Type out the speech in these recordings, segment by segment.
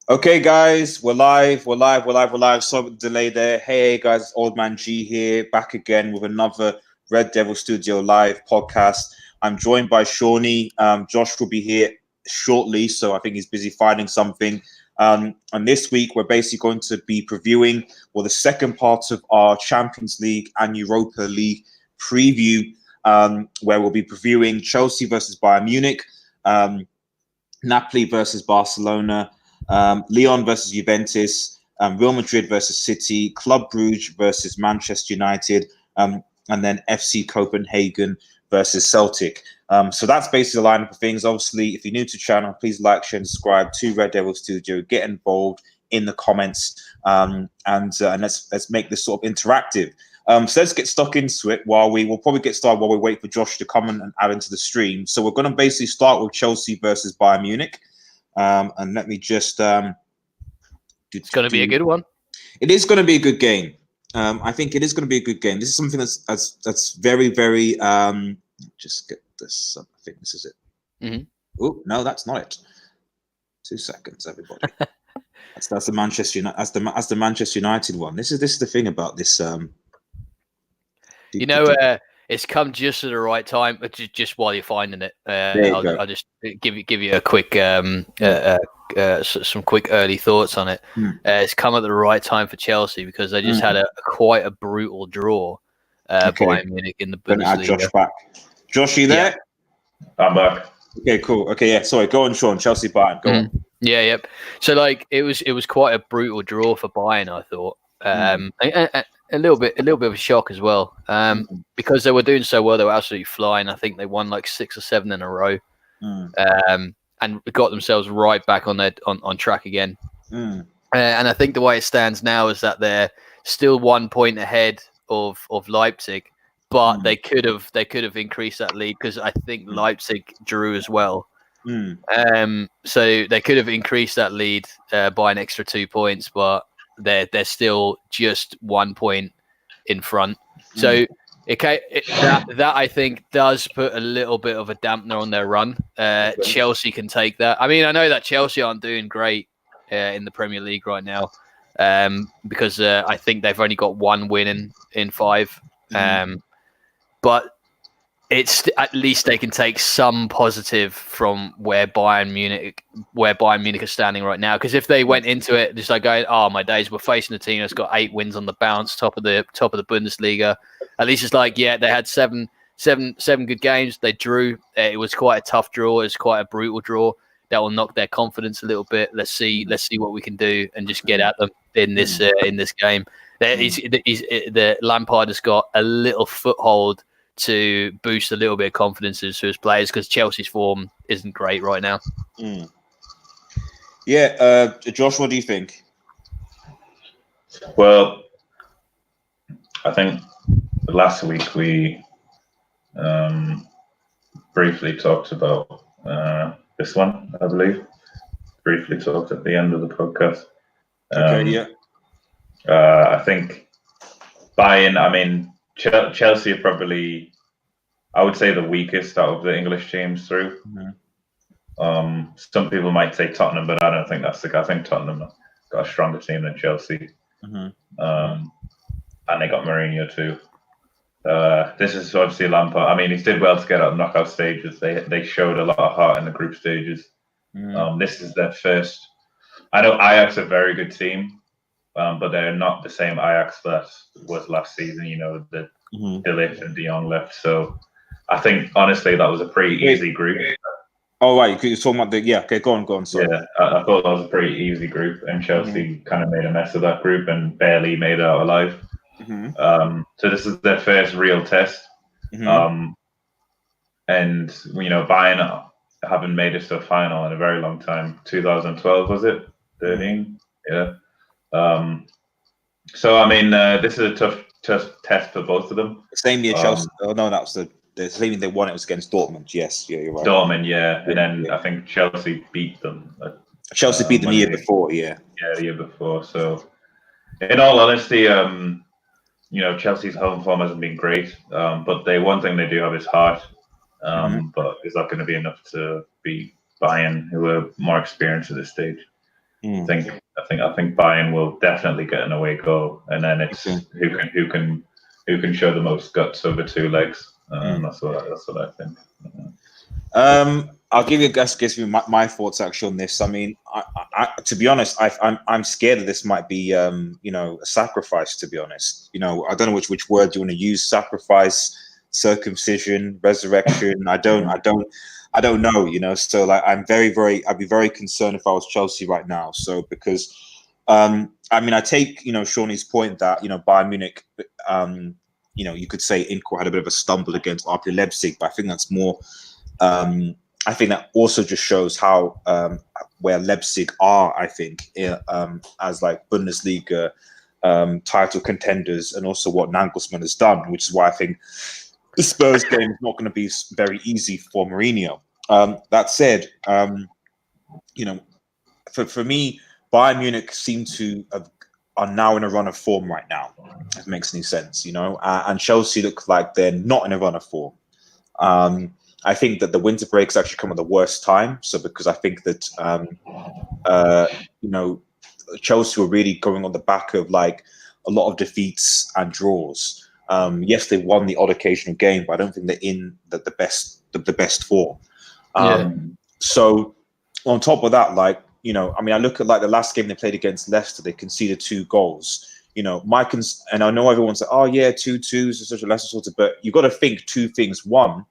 Okay, guys, we're live. Sorry about the delay there. Hey, guys, it's Old Man G here, back again with another Red Devil Studio live podcast. I'm joined by Shawnee. Josh will be here shortly, so I think he's busy finding something. And this week, we're basically going to be previewing, the second part of our Champions League and Europa League preview, where we'll be previewing Chelsea versus Bayern Munich, Napoli versus Barcelona, Lyon versus Juventus, Real Madrid versus City, Club Bruges versus Manchester United, and then FC Copenhagen versus Celtic. So that's basically the lineup of things. Obviously, if you're new to the channel, please like, share, and subscribe to Red Devil Studio. Get involved in the comments, and let's make this sort of interactive. So let's get stuck into it. We'll probably get started while we wait for Josh to come and add into the stream. So we're going to basically start with Chelsea versus Bayern Munich. And let me just. It's going to be a good one. It is going to be a good game. I think it is going to be a good game. This is something that's very, very. Just get this. I think this is it. Mm-hmm. Oh no, that's not it. 2 seconds, everybody. that's the Manchester United. That's the Manchester United one. This is the thing about this. It's come just at the right time, but just while you're finding it. I'll just give you a quick some quick early thoughts on it. It's come at the right time for Chelsea because they just had quite a brutal draw. Bayern Munich in the Bundesliga. Josh back. Josh, you there? Yeah. I'm back. Okay, cool. Okay, yeah. Sorry, go on, Sean. Chelsea Bayern. Go on. Yeah, yep. So it was quite a brutal draw for Bayern, I thought. A little bit of a shock as well, because they were doing so well. They were absolutely flying. I think they won like 6 or 7 in a row, and got themselves right back on track again. And I think the way it stands now is that they're still 1 point ahead of Leipzig, but they could have increased that lead because I think Leipzig drew as well. So they could have increased that lead by an extra 2 points, but they're still just 1 point in front. So that I think does put a little bit of a dampener on their run. Chelsea can take that. I mean, I know that Chelsea aren't doing great in the Premier League right now, because I think they've only got 1 win in 5. But it's at least they can take some positive from where Bayern Munich are standing right now. Because if they went into it just like going, "Oh my days, we're facing a team that's got 8 wins on the bounce, top of the Bundesliga," at least it's like, yeah, they had seven good games. They drew. It was quite a tough draw. It was quite a brutal draw. That will knock their confidence a little bit. Let's see what we can do and just get at them in this game. The Lampard has got a little foothold to boost a little bit of confidence to his players because Chelsea's form isn't great right now. Yeah, Josh, what do you think? Well, I think last week we briefly talked about this one, I believe. Briefly talked at the end of the podcast. I think Bayern, I mean, Chelsea are probably, I would say, the weakest out of the English teams through. Some people might say Tottenham, but I don't think that's the case. I think Tottenham got a stronger team than Chelsea. And they got Mourinho too. This is obviously Lampard. I mean, he did well to get out of knockout stages. They showed a lot of heart in the group stages. This is their first. I know Ajax are a very good team, but they're not the same Ajax that was last season. You know, the De Ligt and De Jong left. So I think honestly that was a pretty easy group. Oh right, you're talking about okay, go on. Sorry. Yeah, I thought that was a pretty easy group, and Chelsea kind of made a mess of that group and barely made it out alive. So this is their first real test. And you know, Bayern haven't made it to a final in a very long time. 2012 was it? 13? Yeah. So I mean, this is a tough test for both of them. Same year Chelsea. Oh no, that was the same year they won. It was against Dortmund. Yes, yeah, you're right. Dortmund, yeah, and then I think Chelsea beat them. Chelsea beat them the year before. Yeah, the year before. So, in all honesty, you know, Chelsea's home form hasn't been great, but one thing they do have is heart. But is that going to be enough to beat Bayern, who are more experienced at this stage? I think Bayern will definitely get an away goal, and then it's who can show the most guts over two legs. That's what I think. I'll give you my thoughts actually on this. I mean, I to be honest, I'm scared that this might be a sacrifice. To be honest, I don't know which word you want to use: sacrifice, circumcision, resurrection. I don't know. So like, I'd be very concerned if I was Chelsea right now. So because I mean, I take Shawnee's point that Bayern Munich, you could say Inco had a bit of a stumble against RB Leipzig, but I think that's more. I think that also just shows how where Leipzig are. I think as like Bundesliga title contenders, and also what Nagelsmann has done, which is why I think the Spurs game is not going to be very easy for Mourinho. That said, for me, Bayern Munich seem to are now in a run of form right now. If it makes any sense, and Chelsea look like they're not in a run of form. I think that the winter breaks actually come at the worst time. So because I think that Chelsea were really going on the back of like a lot of defeats and draws. Yes, they won the odd occasional game, but I don't think they're in the best form. So on top of that, like I mean, I look at like the last game they played against Leicester, they conceded 2 goals. And I know everyone's like, oh yeah, 2-2 is such a lesser sort of, but you've got to think 2 things. One,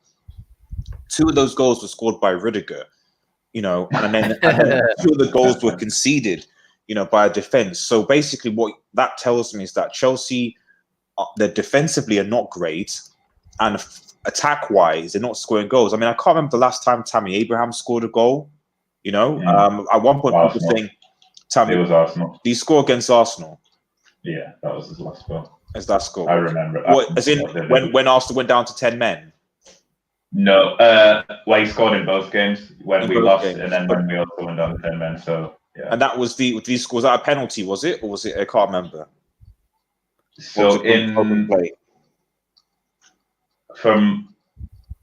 2 of those goals were scored by Rudiger, and then 2 of the goals were conceded, by a defense. So basically what that tells me is that Chelsea, they're defensively are not great, and attack-wise, they're not scoring goals. I mean, I can't remember the last time Tammy Abraham scored a goal, At one point, people were saying, it was Arsenal. Did he score against Arsenal? Yeah, that was his last goal. His last goal. I remember. What, as in when Arsenal went down to 10 men? No, he scored in both games when we lost, and then when we also went down to 10 men. So yeah. And that was was that a penalty? Was it, or was it? I can't remember. So open play.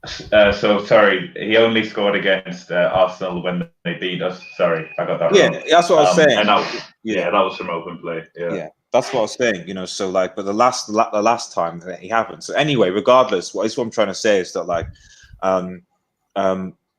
Sorry, he only scored against Arsenal when they beat us. Sorry, I got that wrong. Yeah, that's what I was saying. And that was from open play. Yeah, that's what I was saying. So like, but the last time that he happened. So anyway, regardless, what I'm trying to say is that like,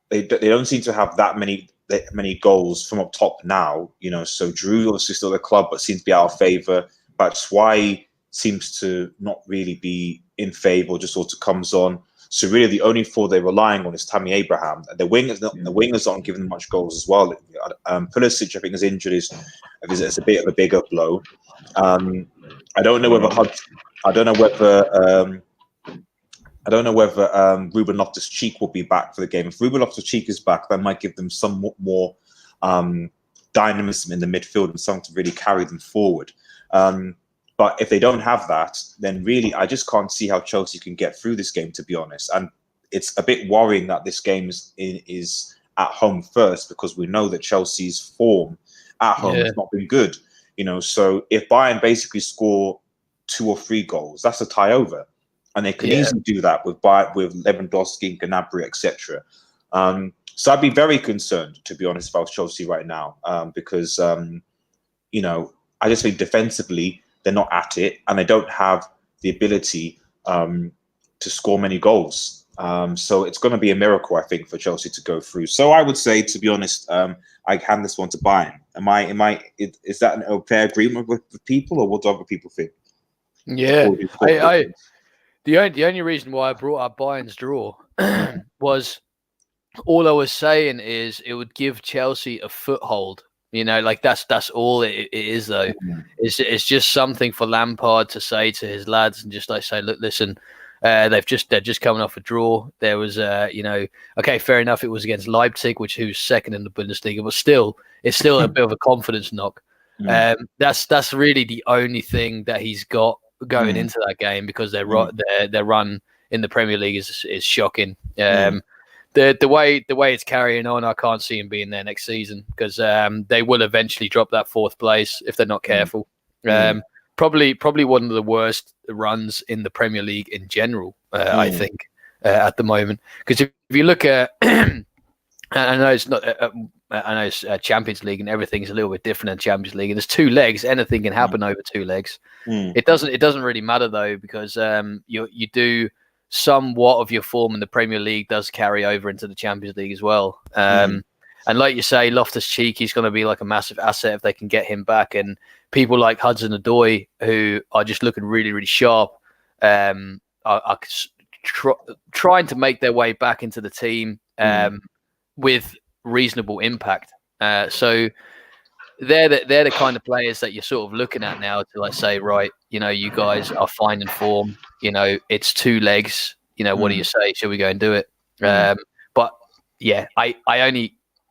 they don't seem to have that many goals from up top now. So Drew obviously still at the club, but seems to be out of favour. But Swai seems to not really be in favour, just sort of comes on. So really, the only 4 they're relying on is Tammy Abraham. The wingers aren't giving them much goals as well. Pulisic, I think, is injured. Is a bit of a bigger blow. I don't know whether Ruben Loftus-Cheek will be back for the game. If Ruben Loftus-Cheek is back, that might give them somewhat more dynamism in the midfield and something to really carry them forward. But if they don't have that, then really, I just can't see how Chelsea can get through this game, to be honest. And it's a bit worrying that this game is at home first, because we know that Chelsea's form at home has not been good. So if Bayern basically score 2 or 3 goals, that's a tie over, and they can easily do that with Lewandowski, Gnabry, etc. So I'd be very concerned, to be honest, if I was Chelsea right now, because I just think defensively they're not at it, and they don't have the ability to score many goals. So it's going to be a miracle, I think, for Chelsea to go through. So I would say, to be honest, I hand this one to Bayern. Is that a fair agreement with people, or what do other people think? Yeah, the only reason why I brought up Bayern's draw was, all I was saying is it would give Chelsea a foothold. Like that's all it is, though. It's just something for Lampard to say to his lads, and just like say, look, listen, they're just coming off a draw. There was, okay, fair enough. It was against Leipzig, who's second in the Bundesliga, but still, it's still a bit of a confidence knock. That's really the only thing that he's got going into that game, because their run in the Premier League is shocking. The way it's carrying on, I can't see him being there next season, because they will eventually drop that 4th place if they're not careful. Probably one of the worst runs in the Premier League in general, I think, at the moment. Because if you look at, I know it's not I know it's Champions League and everything's a little bit different in Champions League. And there's 2 legs. Anything can happen over 2 legs. It doesn't really matter though, because you do somewhat of your form in the Premier League does carry over into the Champions League as well. And like you say, Loftus-Cheek, he's going to be like a massive asset if they can get him back. And people like Hudson-Odoi, who are just looking really, really sharp, are trying to make their way back into the team with reasonable impact. So they're the kind of players that you're sort of looking at now to like say, right, you guys are finding form. It's 2 legs. What do you say? Shall we go and do it? But yeah,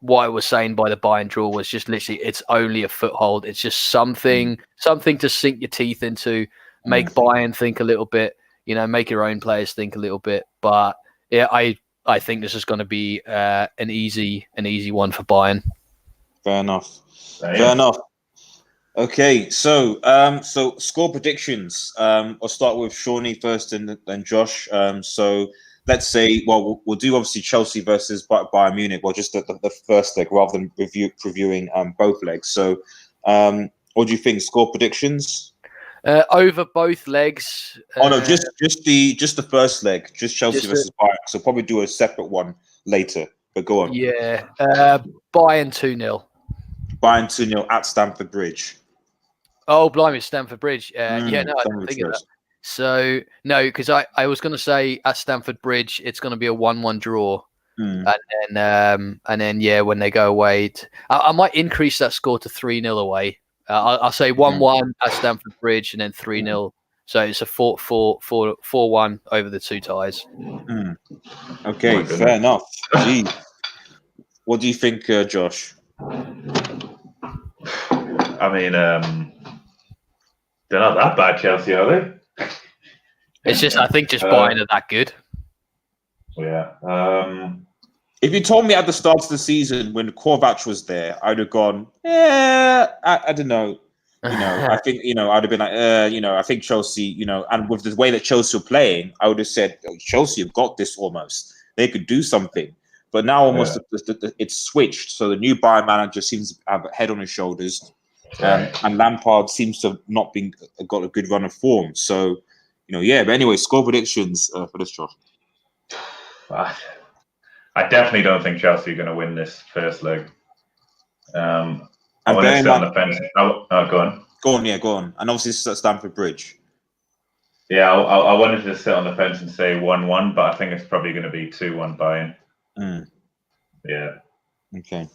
what I was saying by the Bayern draw was just literally, it's only a foothold. It's just something to sink your teeth into, make Bayern think a little bit, make your own players think a little bit. But yeah, I think this is going to be an easy one for Bayern. Fair enough. Okay, so score predictions. I'll start with Shawnee first, and then Josh. So let's say, well, we'll do obviously Chelsea versus Bayern Munich, well, just the first leg rather than previewing both legs. So, what do you think? Score predictions over both legs? No, just the first leg, just Chelsea versus Bayern. So probably do a separate one later. But go on. Yeah, Bayern 2-0. Bayern 2-0 at Stamford Bridge. Oh, blimey, Stamford Bridge. I didn't think of that. So, no, because I was going to say at Stamford Bridge, it's going to be a 1-1 draw. And then, yeah, when they go away, I might increase that score to 3-0 away. I'll say 1-1 at Stamford Bridge and then 3-0. So it's a 4-1 over the 2 ties. Okay, fair enough. Gee. What do you think, Josh? I mean, they're not that bad, Chelsea, are they? It's just, I think just Bayern are that good. Yeah. If you told me at the start of the season when Kovac was there, I'd have gone, I don't know. I think, I'd have been like, I think Chelsea, and with the way that Chelsea were playing, I would have said, Chelsea have got this almost. They could do something. But now almost it's switched. So the new Bayern manager seems to have a head on his shoulders. And Lampard seems to have not got a good run of form. So, but anyway, score predictions for this, Josh. I definitely don't think Chelsea are going to win this first leg. I want to sit on the fence. Go on. Go on. And obviously this is at Stamford Bridge. Yeah, I wanted to sit on the fence and say 1-1, but I think it's probably going to be 2-1 Bayern. Yeah. Okay.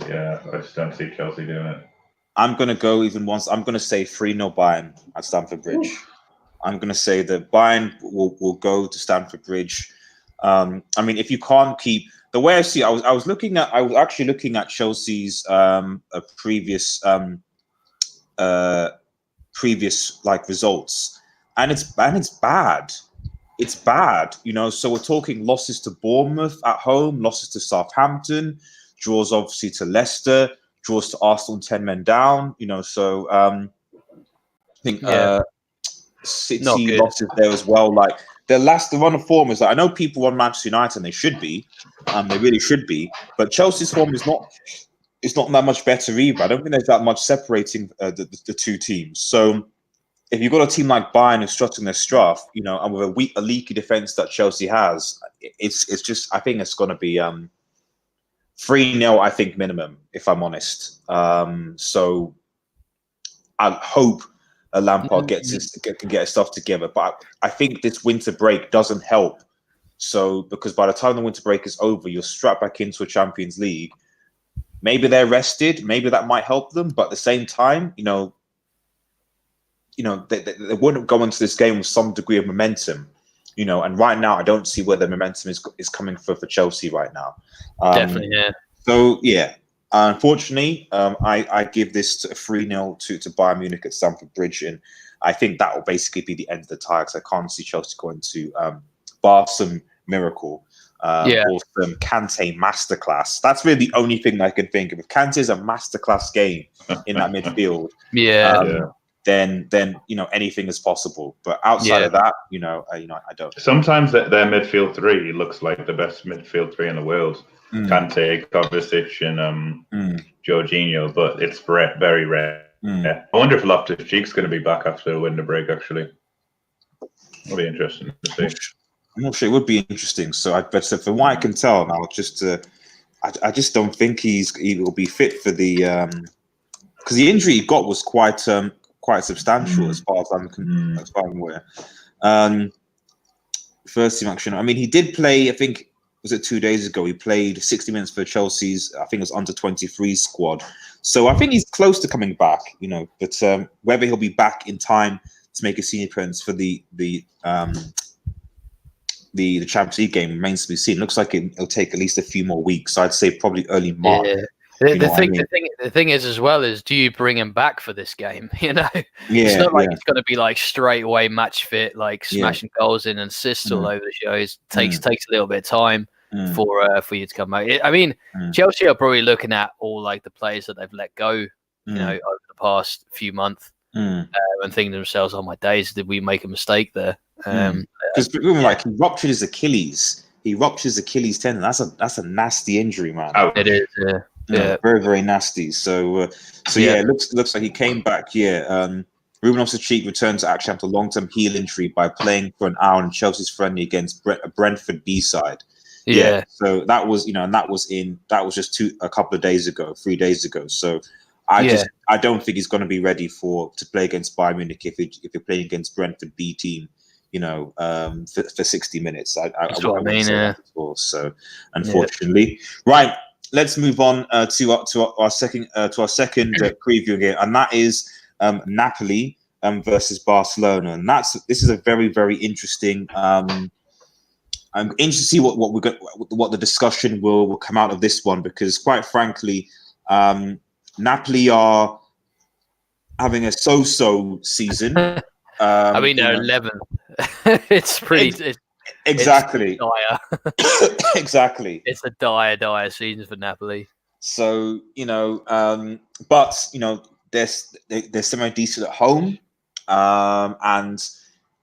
Yeah, I just don't see Chelsea doing it. I'm going to go even once. I'm going to say 3-0 Bayern at Stamford Bridge. Ooh. I'm going to say that Bayern will go to Stamford Bridge. I mean, if you can't keep the way I see, I was actually looking at Chelsea's previous like results, and it's bad. It's bad, So we're talking losses to Bournemouth at home, losses to Southampton, draws obviously to Leicester, draws to Arsenal 10 men down. So I think City losses there as well. Like the run of form is like, I know people want Manchester United and they should be, they really should be, but Chelsea's form is not that much better either. I don't think there's that much separating the 2 teams. So if you've got a team like Bayern who's strutting their stuff, and with a leaky defense that Chelsea has, it's just, I think it's going to be 3-0, I think, minimum, if I'm honest. So I hope Lampard can get his stuff together. But I think this winter break doesn't help. So, because by the time the winter break is over, you're strapped back into a Champions League. Maybe they're rested. Maybe that might help them. But at the same time, they wouldn't go into this game with some degree of momentum. And right now, I don't see where the momentum is coming for Chelsea right now. Definitely, yeah. So, yeah. Unfortunately, I give this to a 3-0 to Bayern Munich at Stamford Bridge, and I think that will basically be the end of the tie because I can't see Chelsea going to bar some miracle or some Kante masterclass. That's really the only thing I can think of. If Kante is a masterclass game in that midfield, then anything is possible. But outside of that, I don't. Sometimes their midfield 3 looks like the best midfield 3 in the world. Kante, Kovacic, and Jorginho, but it's very rare. I wonder if Loftus-Cheek's going to be back after the winter break, actually. It'll be interesting to see. I'm not sure. It would be interesting. So, but from what I can tell now, I just don't think he will be fit for the because the injury he got was quite substantial as far as I'm aware. First team action. I mean, he did play. I think was it 2 days ago? He played 60 minutes for Chelsea's. I think it was under 23 squad. So I think he's close to coming back. But whether he'll be back in time to make a senior appearance for the Champions League game remains to be seen. Looks like it'll take at least a few more weeks. I'd say probably early March. Yeah. The thing is as well is, do you bring him back for this game? It's not like it's going to be like straight away match fit, like smashing goals in and assists all over the show. It takes a little bit of time for you to come back. I mean, Chelsea are probably looking at all like the players that they've let go, over the past few months, and thinking to themselves, "Oh my days, did we make a mistake there?" Because like he ruptured his Achilles. He ruptured his Achilles tendon. That's a nasty injury, man. Oh, it is. Very, very nasty. So it looks like he came back. Ruben Loftus-Cheek returned to action after a long-term heel injury by playing for an hour in Chelsea's friendly against Brentford B-side. So that was, that was just a couple of days ago, 3 days ago. So I don't think he's going to be ready to play against Bayern Munich if you're playing against Brentford B team. For 60 minutes. That's what I mean. So unfortunately, right. Let's move on to our second preview again, and that is Napoli versus Barcelona, and this is a very, very interesting. I'm interested to see what the discussion will come out of this one, because quite frankly, Napoli are having a so-so season. I mean, they're 11th. It's pretty. Exactly. It's dire. Exactly. It's a dire season for Napoli. So but they're semi-decent at home, and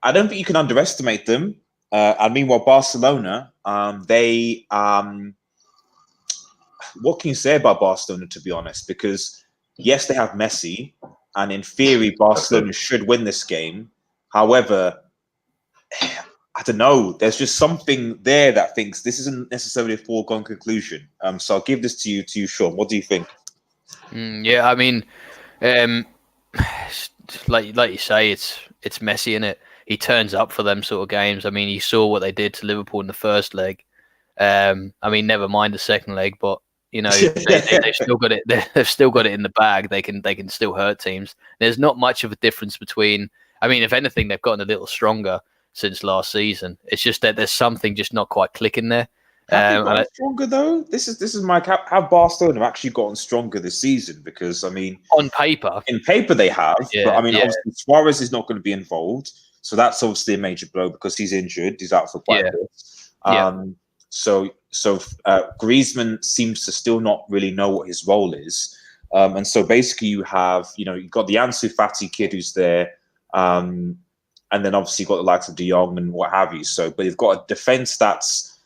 I don't think you can underestimate them. And meanwhile, Barcelona, they what can you say about Barcelona, to be honest? Because yes, they have Messi, and in theory, Barcelona should win this game. However, I don't know. There's just something there that thinks this isn't necessarily a foregone conclusion. So I'll give this to you, Sean. What do you think? I mean, like you say, it's Messi in it. He turns up for them sort of games. I mean, you saw what they did to Liverpool in the first leg. I mean, never mind the second leg, but they've still got it. They've still got it in the bag. They can still hurt teams. There's not much of a difference between. I mean, if anything, they've gotten a little stronger since last season. It's just that there's something just not quite clicking there. Have they gotten stronger though? This is my cap. Have Barcelona actually gotten stronger this season? Because I mean, on paper, they have. But I mean, obviously Suarez is not going to be involved, so that's obviously a major blow because he's injured. He's out for quite a bit. So Griezmann seems to still not really know what his role is, and so basically you've got the Ansu Fati kid who's there. And then obviously you've got the likes of De Jong and what have you. So, but you've got a defense that's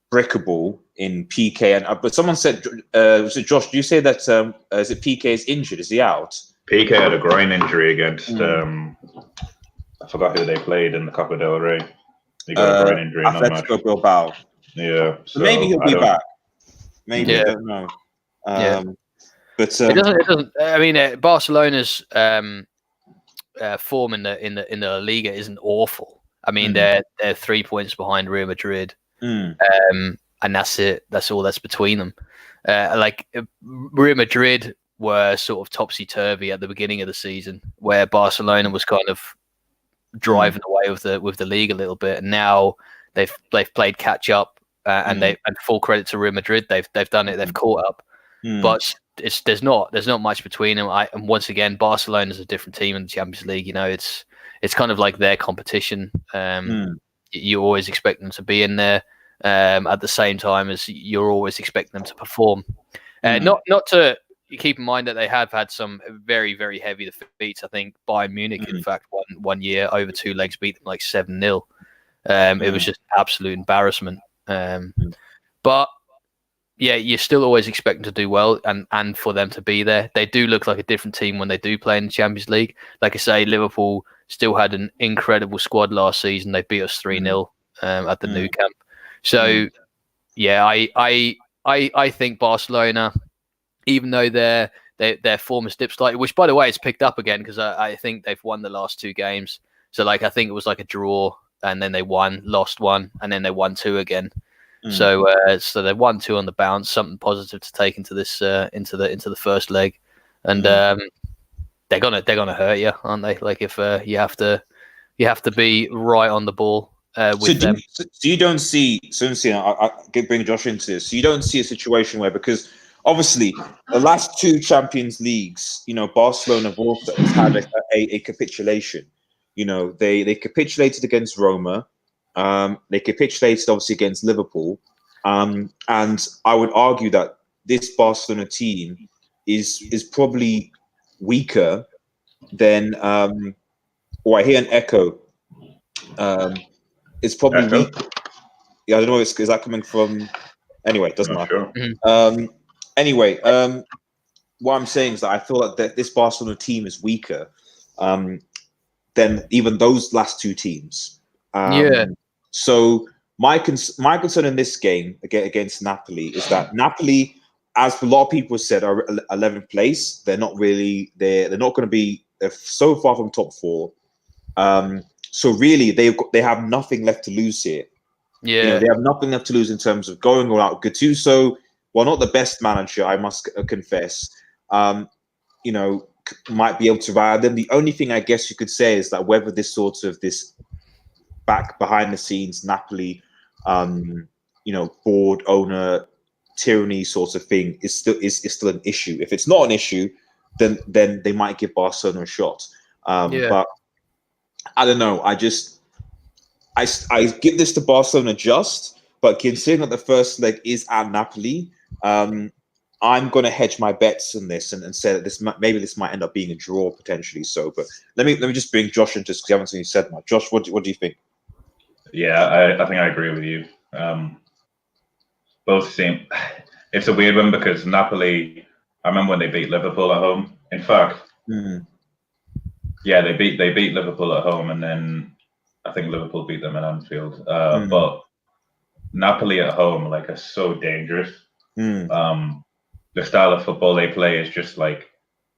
breakable in PK. And but someone said, was it Josh? Do you say that is it PK is injured? Is he out? PK had a groin injury against I forgot who they played in the Copa del Rey. He got a groin injury. Atletico Bilbao. Yeah, so maybe he'll be back. Maybe I don't know. But it doesn't. I mean, Barcelona's. Form in the La Liga isn't awful. I mean, they're 3 points behind Real Madrid, and that's it. That's all that's between them. Real Madrid were sort of topsy turvy at the beginning of the season, where Barcelona was kind of driving away with the league a little bit, and now they've played catch up, and full credit to Real Madrid. They've done it. They've caught up, but. There's not much between them. And once again, Barcelona is a different team in the Champions League. It's kind of like their competition. You always expect them to be in there at the same time as you're always expecting them to perform. Not to keep in mind that they have had some very, very heavy defeats. I think Bayern Munich, in fact, one year over 2 legs beat them like 7-0. It was just absolute embarrassment. But yeah, you're still always expecting to do well and for them to be there. They do look like a different team when they do play in the Champions League. Like I say, Liverpool still had an incredible squad last season. They beat us 3-0 at the Nou Camp. So, yeah, I think Barcelona, even though their form has dipped slightly, which, by the way, it's picked up again because I think they've won the last 2 games. So, like, I think it was like a draw, and then they won, lost 1, and then they won 2 again. So they won 2 on the bounce, something positive to take into this into the first leg, and they're gonna hurt you, aren't they? Like if you have to be right on the ball with them. So you don't see. I bring Josh into this. So you don't see a situation where, because obviously the last 2 Champions Leagues, Barcelona have also had a capitulation. They capitulated against Roma. They capitulated obviously against Liverpool, and I would argue that this Barcelona team is probably weaker than. I hear an echo. It's probably weak. Yeah, I don't know. Is that coming from? Anyway, it doesn't matter. Sure. Anyway, what I'm saying is that I feel that this Barcelona team is weaker than even those last 2 teams. So my concern in this game against Napoli is that Napoli, as a lot of people said, are 11th place. They're not really. They're not going to be. They're so far from top 4. So really, they have nothing left to lose here. Yeah, they have nothing left to lose in terms of going all out. Gattuso, well, not the best manager, I must confess. Might be able to ride them. The only thing I guess you could say is that whether this back behind the scenes Napoli, board owner tyranny sort of thing is still an issue. If it's not an issue, then they might give Barcelona a shot. But I don't know. I give this to Barcelona but considering that the first leg is at Napoli, I'm going to hedge my bets on this and say that this might end up being a draw potentially. So, but let me just bring Josh in just because I haven't seen you said much. Josh, what do you think? Yeah, I think I agree with you. Both seem. It's a weird one because Napoli. I remember when they beat Liverpool at home. In fact, they beat Liverpool at home, and then I think Liverpool beat them at Anfield. But Napoli at home are so dangerous. The style of football they play is just like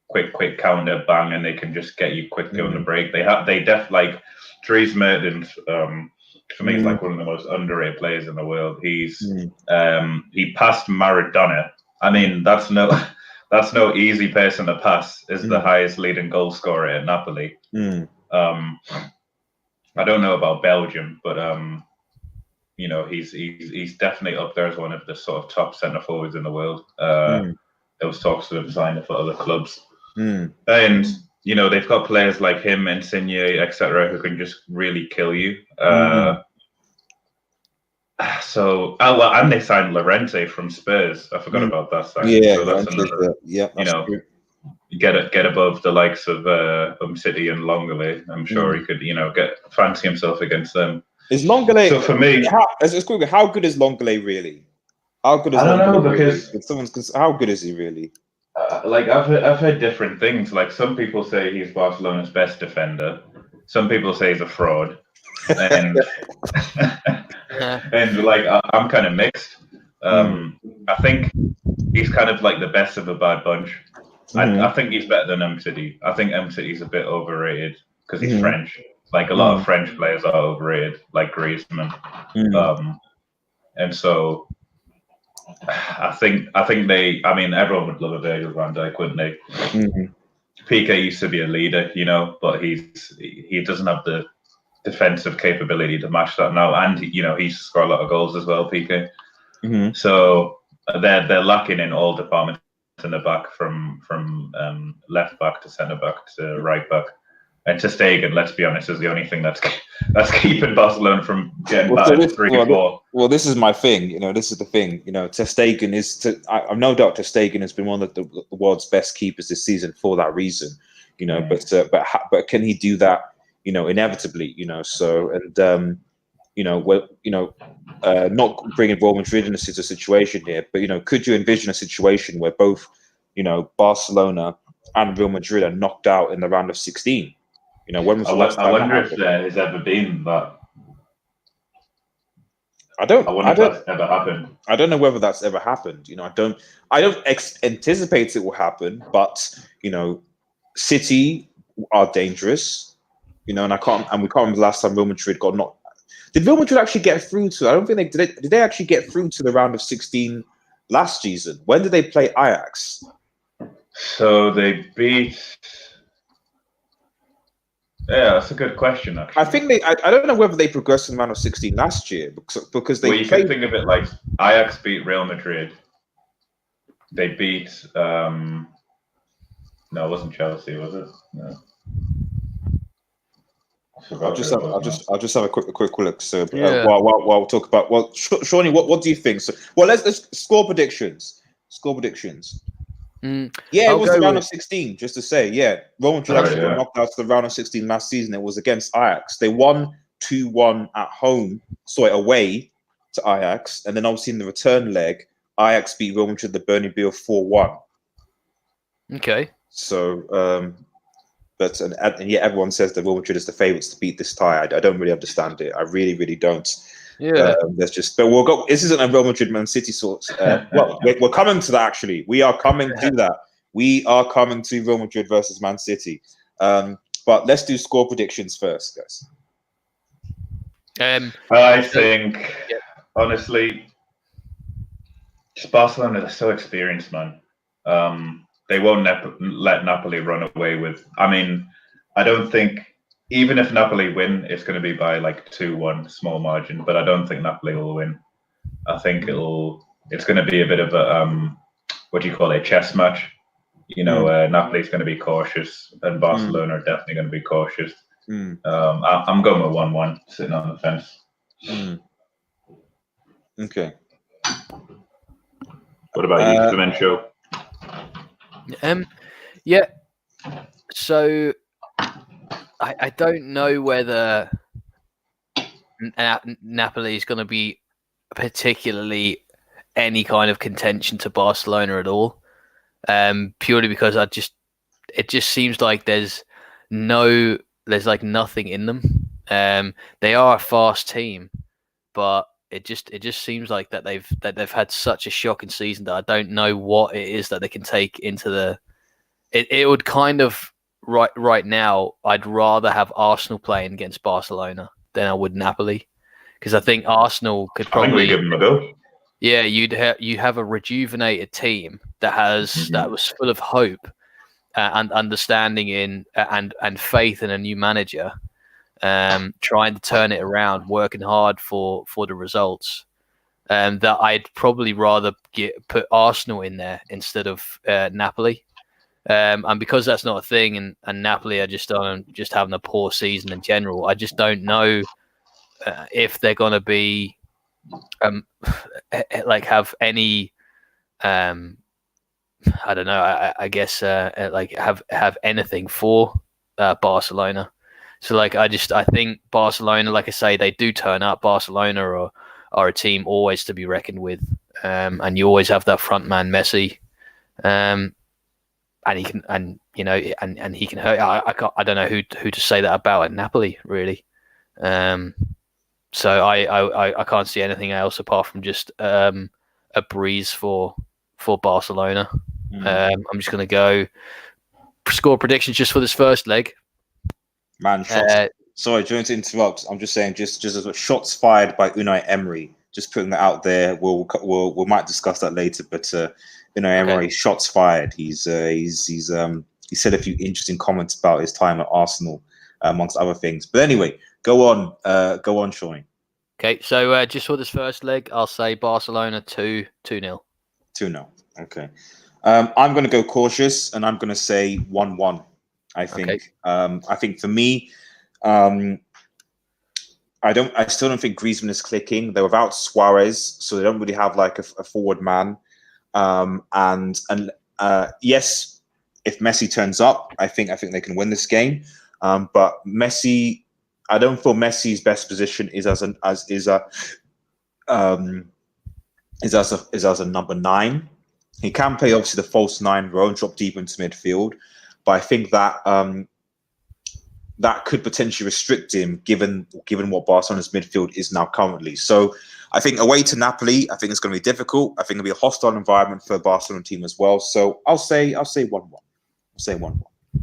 quick counter bang, and they can just get you quickly on the break. Dries Mertens. For me, he's like one of the most underrated players in the world. He's he passed Maradona. I mean, that's no easy person to pass. Is the highest leading goal scorer at Napoli. I don't know about Belgium, but he's definitely up there as one of the sort of top centre forwards in the world. There was talks of him signing for other clubs, and they've got players like him, Insigne, etc., who can just really kill you. And they signed Llorente from Spurs. I forgot about that signing. Yeah, so that's another. True. Get above the likes of City and Longley. I'm sure he could, fancy himself against them. Is Longley? So for me, how good is Longley really? How good is I don't know because how good is he really? I've heard different things. Like some people say he's Barcelona's best defender. Some people say he's a fraud, and I'm kind of mixed. I think he's kind of like the best of a bad bunch. I think he's better than City. I think City's a bit overrated because he's French. Like a lot of French players are overrated, like Griezmann. And so I think they. I mean, everyone would love a Virgil van Dijk, wouldn't they? Piqué used to be a leader, but he doesn't have the defensive capability to match that now, and he used to score a lot of goals as well, Piqué. So they're lacking in all departments in the back, from left back to centre back to right back. And Ter Stegen, let's be honest, is the only thing that's keeping Barcelona from getting back to 3-4. Well, this is my thing. This is the thing. Ter Stegen I've no doubt Ter Stegen has been one of the world's best keepers this season for that reason. But can he do that? Inevitably. So not bringing Real Madrid into a situation here, but could you envision a situation where both, Barcelona and Real Madrid are knocked out in the round of 16? When was the last time? I wonder if there has ever been that. I wonder if that's ever happened. I don't know whether that's ever happened. I don't anticipate it will happen, but City are dangerous. And we can't remember the last time Real Madrid got knocked. Did Real Madrid actually get through to? I don't think they did. Did they actually get through to the round of 16 last season? When did they play Ajax? So they beat. Yeah, that's a good question. Actually, I think I don't know whether they progressed in the round of 16 last year because they. Well, you can think of it like Ajax beat Real Madrid. They beat. No, it wasn't Chelsea, was it? No. I'll just have a quick look. So while we'll talk about Shawnee, what do you think? So let's score predictions. Yeah, it was the round of 16. Just to say, Real Madrid actually got knocked out to the round of 16 last season. It was against Ajax. They won 2-1 at home, away to Ajax, and then obviously in the return leg, Ajax beat Real Madrid the Bernabeu 4-1. Okay. So, but yet everyone says that Real Madrid is the favourites to beat this tie. I don't really understand it. I really, really don't. Yeah. But we'll go. This isn't a Real Madrid Man City sort. Well, we're coming to that actually. We are coming to that. We are coming to Real Madrid versus Man City. But let's do score predictions first, guys. I think, honestly, just Barcelona, they're so experienced, man. They won't let Napoli run away with. I mean, I don't think, even if Napoli win, it's going to be by like 2-1, small margin. But I don't think Napoli will win. I think it's going to be a bit of a what do you call it, chess match. Napoli's going to be cautious, and Barcelona are definitely going to be cautious. I'm going with 1-1, sitting on the fence. Okay. What about you, Clemencio? Yeah. So I don't know whether Napoli is going to be particularly any kind of contention to Barcelona at all. Purely because it just seems like there's like nothing in them. They are a fast team, but it just seems like that they've had such a shocking season that I don't know what it is that they can take into the. It would kind of right now. I'd rather have Arsenal playing against Barcelona than I would Napoli, because I think Arsenal could probably give them a go. Yeah, you have a rejuvenated team that was full of hope and understanding and faith in a new manager, trying to turn it around, working hard for the results. That I'd probably rather put Arsenal in there instead of Napoli. And because that's not a thing, and Napoli are just having a poor season in general, I just don't know if they're going to be like have any I don't know, I guess like have anything for Barcelona. So like I think Barcelona, like I say, they do turn up. Barcelona are a team always to be reckoned with, and you always have that front man Messi, and he can and he can hurt. I don't know who to say that about at Napoli really. So I can't see anything else apart from just a breeze for Barcelona. I'm just going to go score predictions just for this first leg. Man, sorry, do you want to interrupt? I'm just saying, just as shots fired by Unai Emery. Just putting that out there. We might discuss that later, but Unai Emery, shots fired. He said a few interesting comments about his time at Arsenal, amongst other things. But anyway, go on, Shawnee. Okay, so just for this first leg, I'll say Barcelona 2-0. 2-0. Okay. I'm going to go cautious, and I'm going to say 1-1. I think. Okay. I think for me, I still don't think Griezmann is clicking. They're without Suarez, so they don't really have like a forward man. And yes, if Messi turns up, I think they can win this game. But Messi, I don't feel Messi's best position is as a number 9. He can play obviously the false 9 role and drop deep into midfield, but I think that that could potentially restrict him given what Barcelona's midfield is now currently. So I think away to Napoli, I think it's going to be difficult. I think it'll be a hostile environment for the Barcelona team as well. So I'll say 1-1. I'll say 1-1.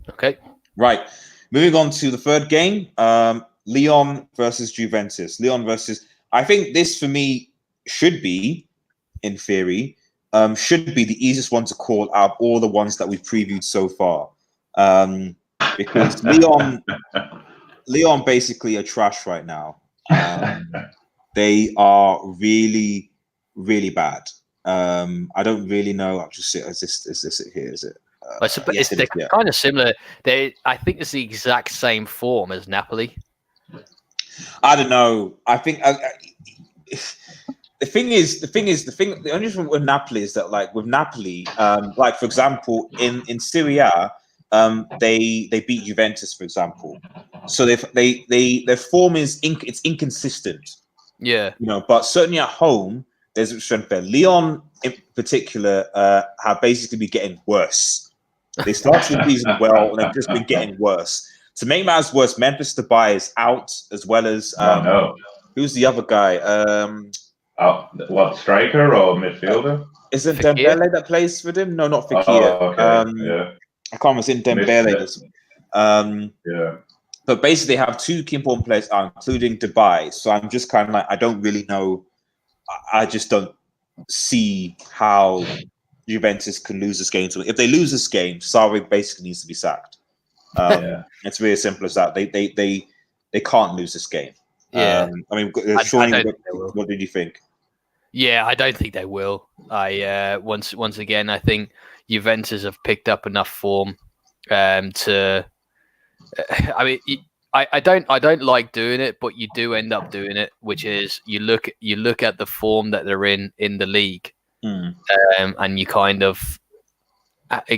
Okay. Right. Moving on to the third game, Lyon versus Juventus. I think this for me should be, in theory, should be the easiest one to call out of all the ones that we've previewed so far. Because Lyon basically are trash right now. They are really, really bad. I don't really know. I'll just sit. Is this it here? Is it? They're kind of similar. I think it's the exact same form as Napoli. I don't know. I think the only thing with Napoli is that, like with Napoli, like for example, in Serie A, they beat Juventus, for example. So their form is it's inconsistent. Yeah, but certainly at home, there's a strength there. Lyon, in particular, have basically been getting worse. They started the season well, and they've just been getting worse. To make matters worse, Memphis Depay is out, as well as who's the other guy? What, striker or midfielder? Isn't Dembele that plays for them? No, not Fekir. Oh, okay. I can't remember. It's in Dembele. Yeah. But basically, they have 2 key important players, including Depay. So I'm just kind of like, I don't really know. I just don't see how Juventus can lose this game. So if they lose this game, Sarri basically needs to be sacked. It's really as simple as that. They can't lose this game. Yeah. I mean, Sean, what did you think? Yeah, I don't think they will. Once again, I think Juventus have picked up enough form to. I mean, I don't like doing it, but you do end up doing it, which is you look at the form that they're in the league, and you kind of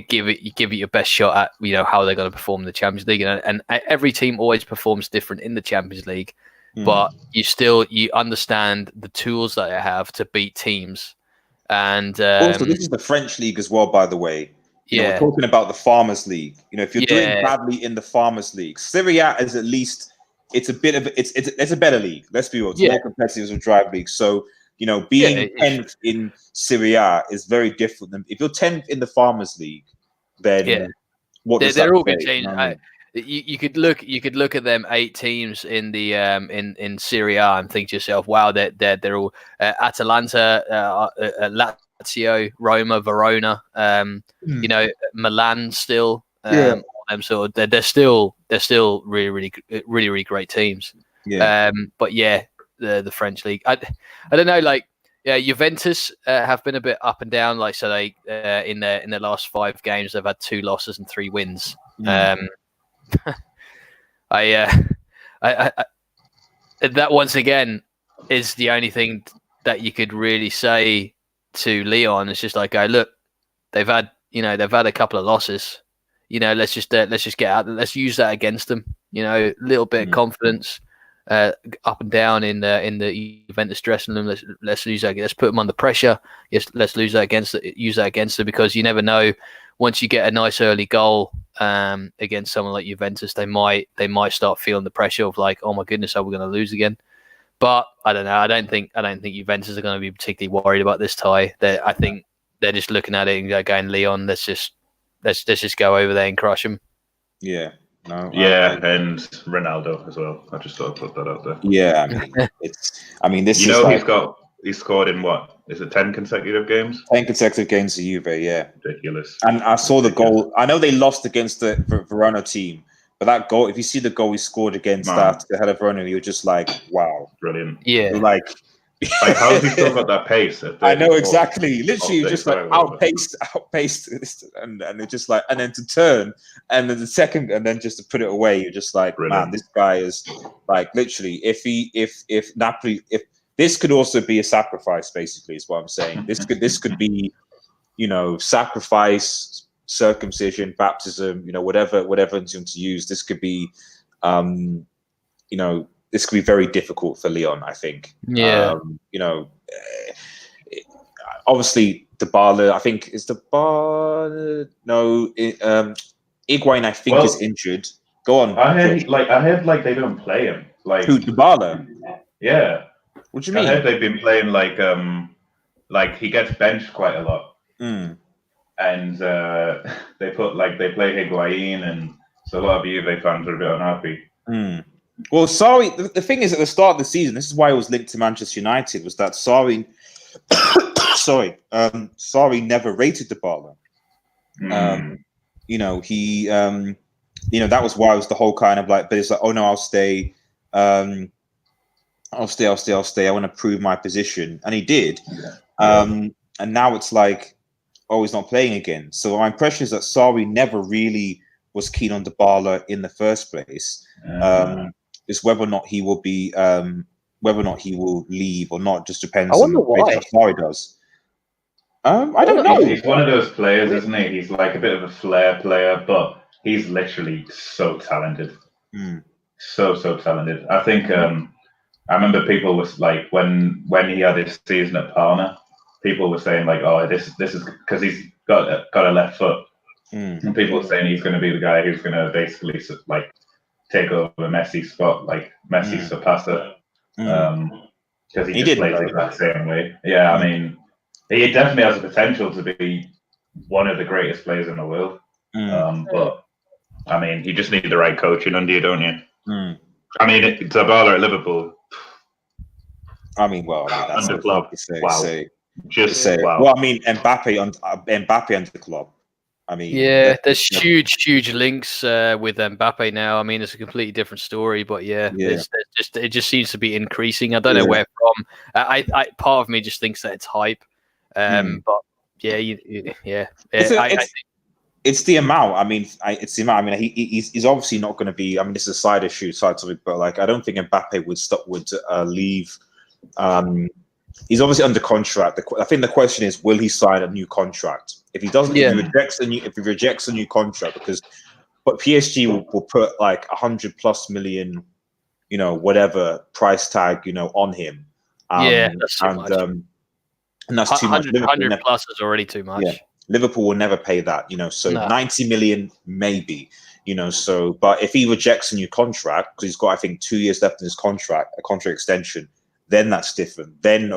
give it your best shot at how they're going to perform in the Champions League, and every team always performs different in the Champions League, but you understand the tools that they have to beat teams, and also this is the French league as well, by the way. We're talking about the Farmers League. If you're doing badly in the Farmers League, Serie A is at least it's a better league. Let's be honest, more competitive than Drive League. So being 10th in Serie A is very different than if you're 10th in the Farmers League. Then what does they're that all say? good teams. You could look at them 8 teams in the in Serie A and think to yourself, wow, they're all Atalanta, Lazio, Roma, Verona, Milan still. So they're still really great teams. But the French league, I don't know, Juventus have been a bit up and down. So they in their last 5 games they've had 2 losses and 3 wins. I that once again is the only thing that you could really say to Lyon. It's just like, look, they've had a couple of losses. Let's just get out. Let's use that against them. A little bit of confidence, up and down in the Juventus dressing room. Let's use that. Let's put them under pressure. Yes, let's use that against them, because you never know. Once you get a nice early goal against someone like Juventus, they might start feeling the pressure of like, oh my goodness, are we going to lose again? But I don't know. I don't think Juventus are going to be particularly worried about this tie. I think they're just looking at it and going, Lyon, let's just go over there and crush them. Yeah. No. And Ronaldo as well. I just thought I'd put that out there. Yeah. He's scored in what? Is it 10 consecutive games? 10 consecutive games to Juve, yeah. Ridiculous. And I saw the goal. I know they lost against the Verona team, but that goal, if you see the goal he scored against the head of Verona, you're just like, wow. Brilliant. Yeah. Like how has he still got that pace? I know exactly. Literally, just like outpaced, and it's just like, and then to turn, and then the second, and then just to put it away, you're just like, man, this guy is like literally. If Napoli, if this could also be a sacrifice, basically, is what I'm saying. This could be, sacrifice, circumcision, baptism, whatever it's going to use. This could be, this could be very difficult for Lyon, I think. Yeah. Obviously, Dybala, I think, is Dybala... No, Higuain, I think, is injured. Go on. I heard they don't play him. Like who, Dybala? Yeah. What do you mean? I heard they've been playing like he gets benched quite a lot. Mm. And they play Higuain, and so a lot of Juve fans are a bit unhappy. Mm. Well, Sarri, the thing is, at the start of the season, this is why it was linked to Manchester United, was that Sarri, Sarri never rated Dybala. He, that was why it was the whole kind of like, but it's like, oh no, I'll stay. I'll stay. I want to prove my position. And he did. And now it's like, oh, he's not playing again. So my impression is that Sarri never really was keen on Dybala in the first place. It's whether or not he will be, whether or not he will leave or not, just depends on what Sarri does. I don't know. He's one of those players, isn't he? He's like a bit of a flair player, but he's literally so talented. So talented. I think I remember people was like, when he had his season at Parma, people were saying like, oh, this is because he's got a left foot, and people were saying he's going to be the guy who's going to basically like take over Messi's spot, like Messi surpass it, because he just plays the exact same way. Yeah, I mean, he definitely has the potential to be one of the greatest players in the world. But I mean, you just need the right coaching under you, don't you? I mean, Dybala at Liverpool. I mean, that's under club. Wow. Well, I mean, Mbappe under the club. I mean, there's huge links with Mbappe now. I mean, it's a completely different story, but it just seems to be increasing. I don't know where from. I part of me just thinks that it's hype, but it's the amount. I mean, it's the amount. I mean, he's obviously not going to be. I mean, this is a side issue, but like, I don't think Mbappe would leave. He's obviously under contract. I think the question is, will he sign a new contract? If he doesn't, if he rejects a new contract, but PSG will put like 100+ million, whatever price tag, on him. That's too much. And that's too much. 100 plus is already too much. Yeah. Liverpool will never pay that, so 90 million, maybe, but if he rejects a new contract, because he's got, I think, 2 years left in his contract, a contract extension, then that's different. Then,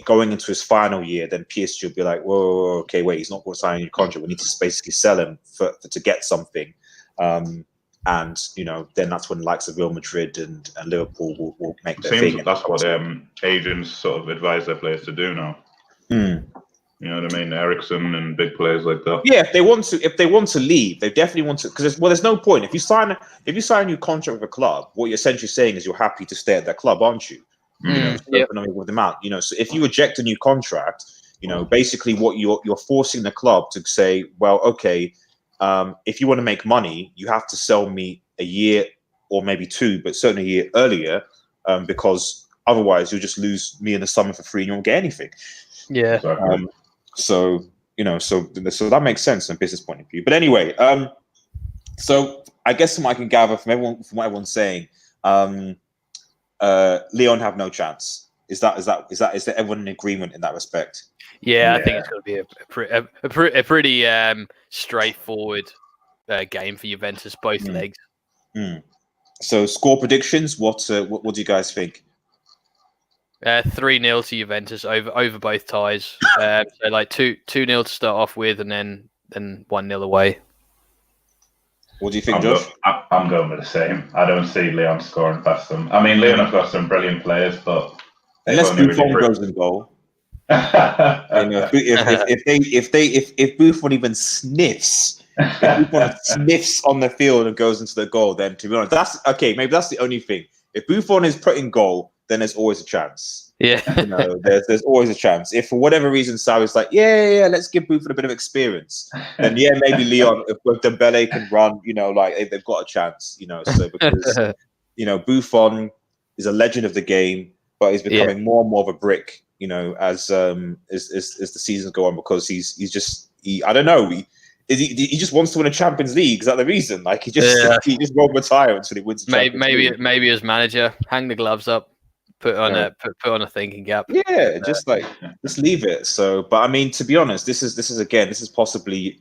going into his final year, then PSG will be like, whoa, okay, wait, he's not going to sign a new contract. We need to basically sell him to get something. And, then that's when the likes of Real Madrid and Liverpool will make their thing. That's what agents sort of advise their players to do now. You know what I mean? Ericsson and big players like that. Yeah, if they want to leave, they definitely want to. Because there's no point if you sign a new contract with a club. What you're essentially saying is you're happy to stay at that club, aren't you? With them out. So if you reject a new contract, basically what you're forcing the club to say, well, okay, if you want to make money, you have to sell me a year or maybe two, but certainly a year earlier, because otherwise you'll just lose me in the summer for free and you won't get anything. Yeah. So that makes sense from a business point of view. But anyway, so I guess from what I can gather from what everyone's saying, Lyon have no chance. Is there everyone in agreement in that respect? Yeah, I think it's going to be a pretty straightforward game for Juventus, both legs. So score predictions. What do you guys think? 3-0 to Juventus over both ties. So like 2-0 to start off with, and then 1-0 away. What do you think, Josh? I'm going with the same. I don't see Lyon scoring past them. I mean, Lyon have got some brilliant players, but unless Buffon goes in goal, if Buffon even sniffs on the field and goes into the goal, then to be honest, that's okay. Maybe that's the only thing. If Buffon is put in goal, then there's always a chance. Yeah, there's always a chance. If for whatever reason Sarri's like, let's give Buffon a bit of experience, then maybe Lyon, if Dembele can run, like they've got a chance. So because Buffon is a legend of the game, but he's becoming more and more of a brick. As the seasons go on, because he's just I don't know. He just wants to win a Champions League. Is that the reason? Like he just won't retire until he wins. Maybe as manager, hang the gloves up, put on a thinking cap. Yeah, just leave it. So, but I mean, to be honest, this is possibly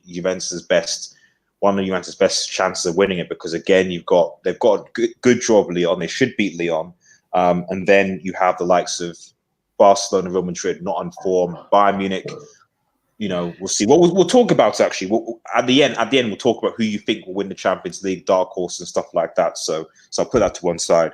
one of Juventus' best chances of winning it, because again, they've got a good draw of Lyon. They should beat Lyon, and then you have the likes of Barcelona, Real Madrid not on form, Bayern Munich. You know, we'll see. We'll talk about it actually. At the end, we'll talk about who you think will win the Champions League, dark horse and stuff like that. So I'll put that to one side.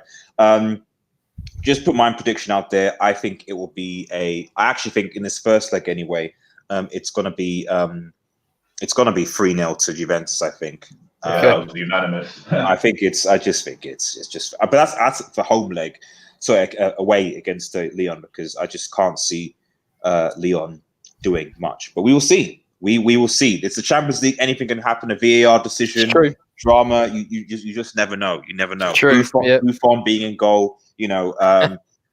Just put my prediction out there. I think it will be I actually think in this first leg anyway, it's gonna be 3-0 to Juventus. I think. That was unanimous. I just think it's but that's the home leg, so away against Lyon, because I just can't see Lyon doing much. But we will see. We will see. It's the Champions League. Anything can happen. A VAR decision, drama. You just never know. You never know. Buffon being in goal. You know,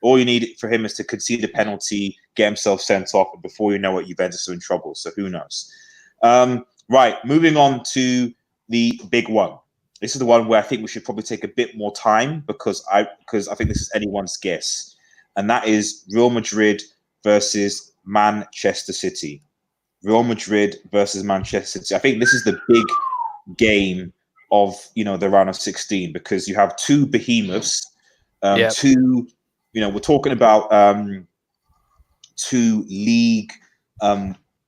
all you need for him is to concede a penalty, get himself sent off, and before you know it, Juventus are in trouble. So who knows? Right. Moving on to the big one. This is the one where I think we should probably take a bit more time, because I think this is anyone's guess, and that is Real Madrid versus Manchester City. Real Madrid versus Manchester City. I think this is the big game of the round of 16, because you have two behemoths, two. We're talking about two league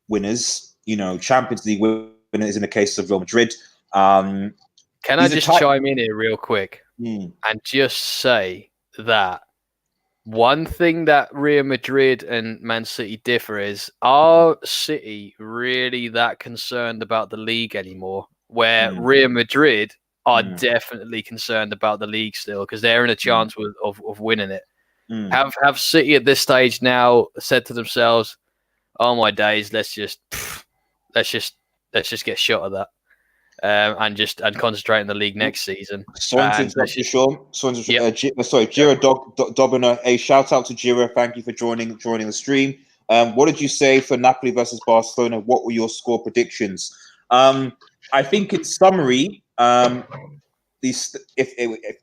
winners. Champions League winners in the case of Real Madrid. Can I just chime in here real quick and just say that one thing that Real Madrid and Man City differ is, are City really that concerned about the league anymore? Where Real Madrid are definitely concerned about the league still, because they're in a chance of winning it. Have City at this stage now said to themselves, "Oh my days, let's just get shot at that." And concentrate on the league next season. Sorry to interrupt you, Sean. Jira Dobiner. A shout out to Jira. Thank you for joining the stream. What did you say for Napoli versus Barcelona? What were your score predictions? I think in summary, it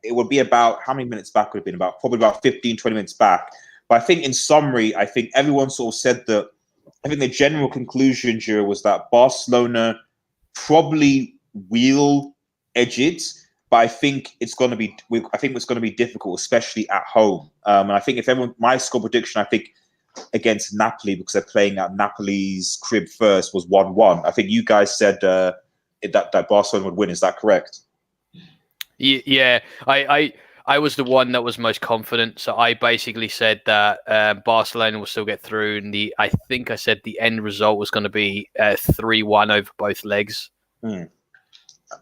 would be about, how many minutes back would it have been? Probably about 15, 20 minutes back. But I think in summary, I think everyone sort of said that. I think the general conclusion, Jira, was that Barcelona probably will edge it, but I think it's going to be difficult, especially at home. And I think my score prediction, I think against Napoli, because they're playing at Napoli's crib first, was 1-1. I think you guys said that Barcelona would win. Is that correct? Yeah, I was the one that was most confident. So I basically said that Barcelona will still get through, and I think I said the end result was going to be 3-1 over both legs.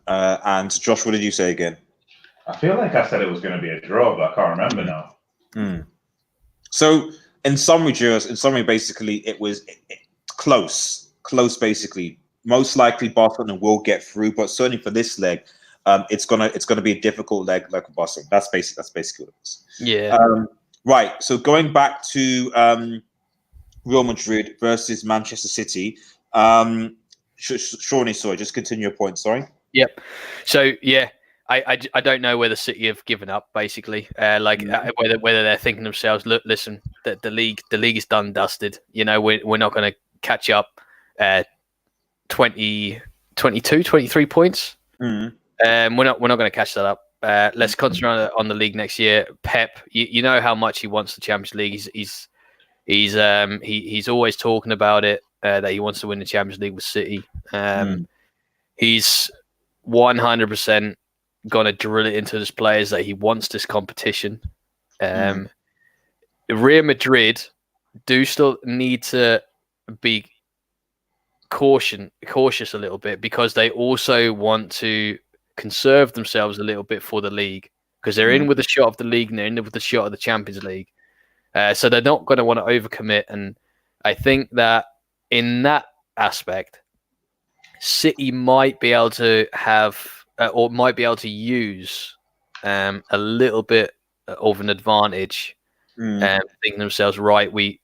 And Josh, what did you say again? I feel like I said it was going to be a draw, but I can't remember now. So in summary, basically, it was close, basically. Most likely Barcelona will get through, but certainly for this leg, it's gonna be a difficult leg for Barcelona. That's basically what it is. Yeah. Right. So going back to Real Madrid versus Manchester City. Shawnee, sorry, just continue your point. Sorry. Yep. So yeah, I don't know whether City have given up. Basically, whether they're thinking themselves, look, listen, the league is done, dusted. We're not going to catch up. 22, 23 points. We're not going to catch that up. Let's concentrate on the league next year. Pep, you know how much he wants the Champions League. He's always talking about it, that he wants to win the Champions League with City. He's 100% going to drill it into his players that he wants this competition. Real Madrid do still need to be cautious a little bit, because they also want to conserve themselves a little bit for the league, because they're in with a shot of the league and they're in with a shot of the Champions League. So they're not going to want to overcommit. And I think that in that aspect, City might be able to have or might be able to use a little bit of an advantage, thinking themselves, right, we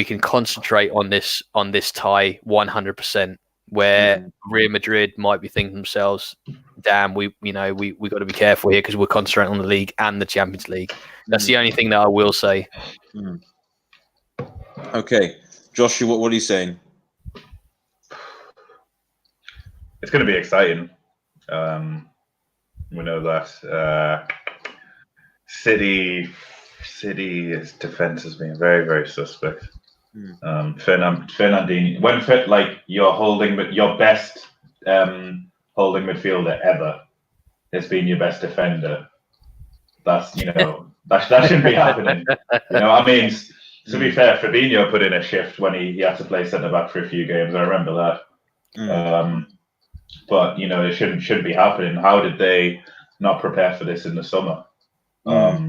can concentrate on this tie 100%. where Real Madrid might be thinking to themselves, damn, we got to be careful here because we're concentrating on the league and the Champions League. That's the only thing that I will say. Okay, Joshua, what are you saying? It's going to be exciting. We know that City's defense has been very, very suspect. Fernandinho, when you're holding your best holding midfielder ever has been your best defender, that's that shouldn't be happening. I mean, to be fair, Fabinho put in a shift when he had to play centre back for a few games. I remember that. But it shouldn't be happening. How did they not prepare for this in the summer? I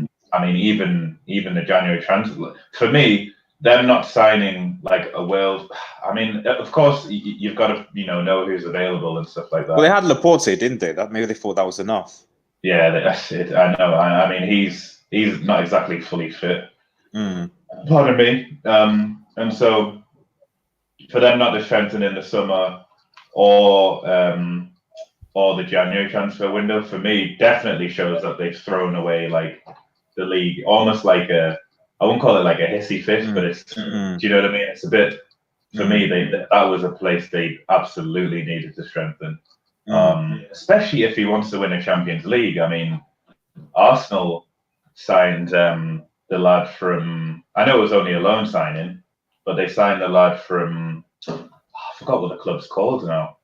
mean, even the January transfer, for me, them not signing like a world. I mean, of course, you've got to know who's available and stuff like that. Well, they had Laporte, didn't they? Maybe they thought that was enough. Yeah, that's it. I know. I mean, he's not exactly fully fit. Pardon me. And so for them not to strengthen in the summer or the January transfer window, for me, definitely shows that they've thrown away like the league, almost like I won't call it like a hissy fit, but it's, do you know what I mean? It's a bit, for me, that was a place they absolutely needed to strengthen. Especially if he wants to win a Champions League. I mean, Arsenal signed the lad from, I know it was only a loan signing, but they signed the lad from, I forgot what the club's called now.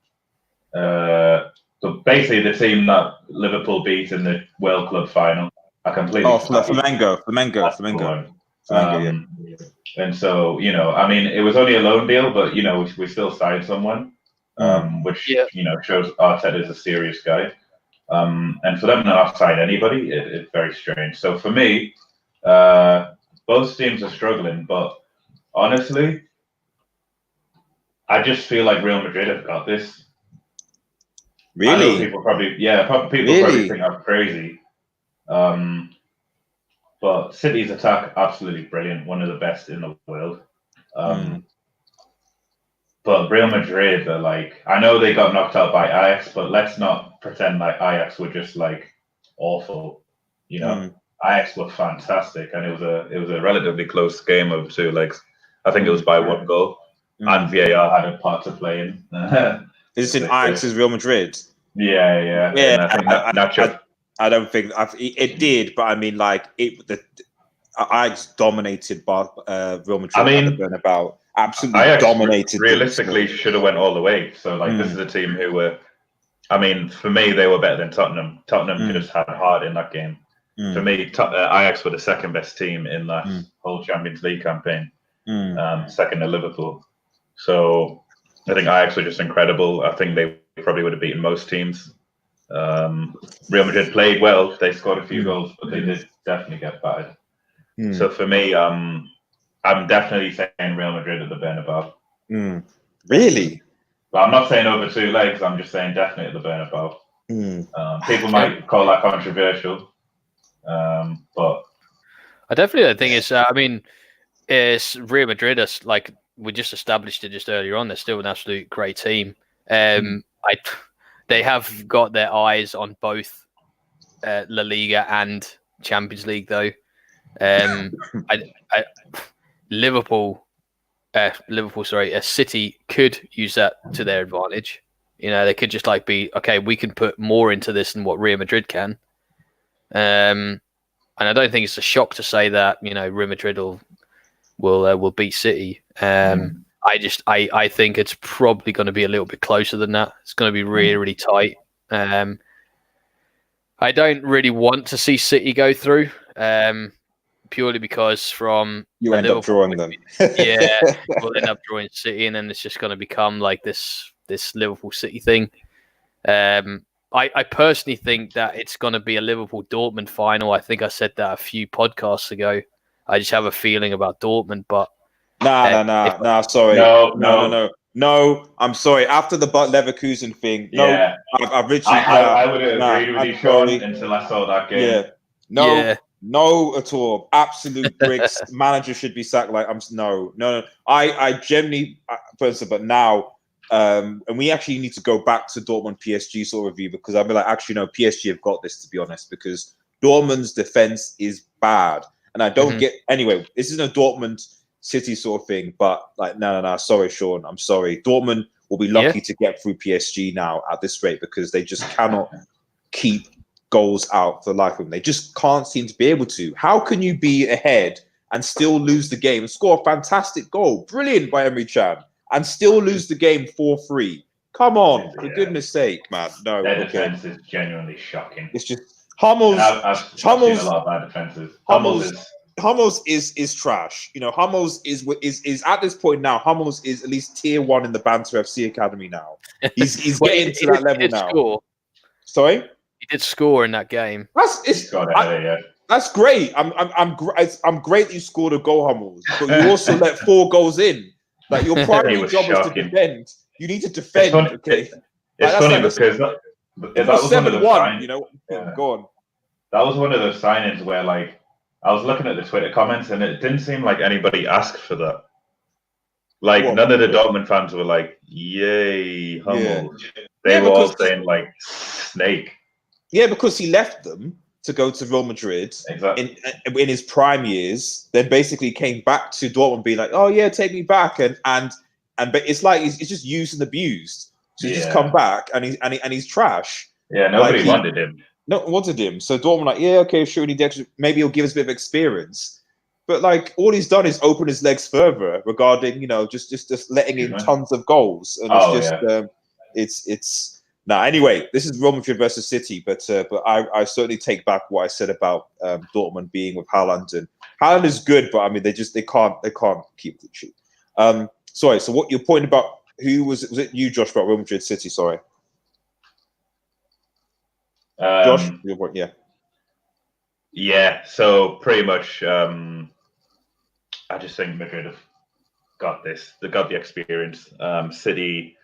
But basically the team that Liverpool beat in the World Club final. I completely Flamengo. And so, I mean, it was only a loan deal, but, we still signed someone, which, shows Arteta is a serious guy. And for them to not sign anybody, it's very strange. So for me, both teams are struggling, but honestly, I just feel like Real Madrid have got this. Really? I know people probably think I'm crazy. But City's attack, absolutely brilliant. One of the best in the world. But Real Madrid are like, I know they got knocked out by Ajax, but let's not pretend like Ajax were just like awful. Ajax were fantastic, and it was a relatively close game of 2 legs. I think it was by 1 goal, and VAR had a part to play in. Is this in Ajax's Real Madrid? Yeah. And I think I don't think it did, but I mean, like Ajax dominated Real Madrid. I mean, at the Bernabeu, absolutely Ajax dominated. Realistically, should have went all the way. So, this is a team who were. I mean, for me, they were better than Tottenham. Tottenham just had hard in that game. For me, Ajax were the second best team in that whole Champions League campaign, second to Liverpool. So, I think Ajax were just incredible. I think they probably would have beaten most teams. Real Madrid played well. They scored a few goals, but they did definitely get battered. So for me, I'm definitely saying Real Madrid at the Bernabeu. Really? But I'm not saying over 2 legs. I'm just saying definitely at the Bernabeu. People might call that controversial, but I definitely don't think it's. I mean, it's Real Madrid. Like we just established it just earlier on. They're still an absolute great team. They have got their eyes on both La Liga and Champions League, though. City could use that to their advantage. They could just be okay. We can put more into this than what Real Madrid can. And I don't think it's a shock to say that Real Madrid will beat City. I think it's probably going to be a little bit closer than that. It's going to be really, really tight. I don't really want to see City go through, purely because you end up drawing them. Yeah, we'll end up drawing City, and then it's just going to become like this Liverpool City thing. I personally think that it's going to be a Liverpool Dortmund final. I think I said that a few podcasts ago. I just have a feeling about Dortmund, but. No, sorry. No, I'm sorry. After the Leverkusen thing, I've literally. I would have agreed with you, Sean, until I saw that game. No, at all. Absolute bricks. Manager should be sacked. No. I generally, but now and we actually need to go back to Dortmund PSG sort of review, because I'll be like, actually, no, PSG have got this, to be honest, because Dortmund's defense is bad. And I don't get, anyway, this isn't a Dortmund City sort of thing, but like, no, sorry, Sean, I'm sorry. Dortmund will be lucky to get through PSG now at this rate, because they just cannot keep goals out for the life of them. They just can't seem to be able to. How can you be ahead and still lose the game and score a fantastic goal, brilliant by Emre Can, and still lose the game 4-3? Come on, for goodness sake, man. No, their defense is genuinely shocking. It's just Hummels. I've seen a lot of bad defenses. Hummels is trash. You know, Hummels is at this point now. Hummels is at least tier 1 in the Banter FC academy now. He's getting to that level now. Score. Sorry, he did score in that game. That's great. I'm great that you scored a goal, Hummels, but you also let 4 goals in. Like, your primary job is to defend. You need to defend. It's funny because that was 7-1. You know, go on. That was one of those signings where, like, I was looking at the Twitter comments and it didn't seem like anybody asked for that. Like, none of the Dortmund fans were like, "Yay, Hummels." Yeah. They were all saying like, "Snake." Yeah, because he left them to go to Real Madrid in his prime years, then basically came back to Dortmund being like, "Oh yeah, take me back," and but it's like he's just used and abused. So he's just come back and he's trash. Yeah, nobody wanted him. No one wanted him. So Dortmund like, yeah, okay, sure, maybe he'll give us a bit of experience. But like, all he's done is open his legs further regarding, you know, just letting in tons of goals, and it's now. Anyway, this is Real Madrid versus City, but I certainly take back what I said about Dortmund being with Haaland, and Haaland is good, but I mean they can't keep the sheet. Sorry. So what your point about who was it you, Josh, about Real Madrid City? Sorry, Josh, your point, yeah. So pretty much, I just think Madrid have got this. They got the experience. City.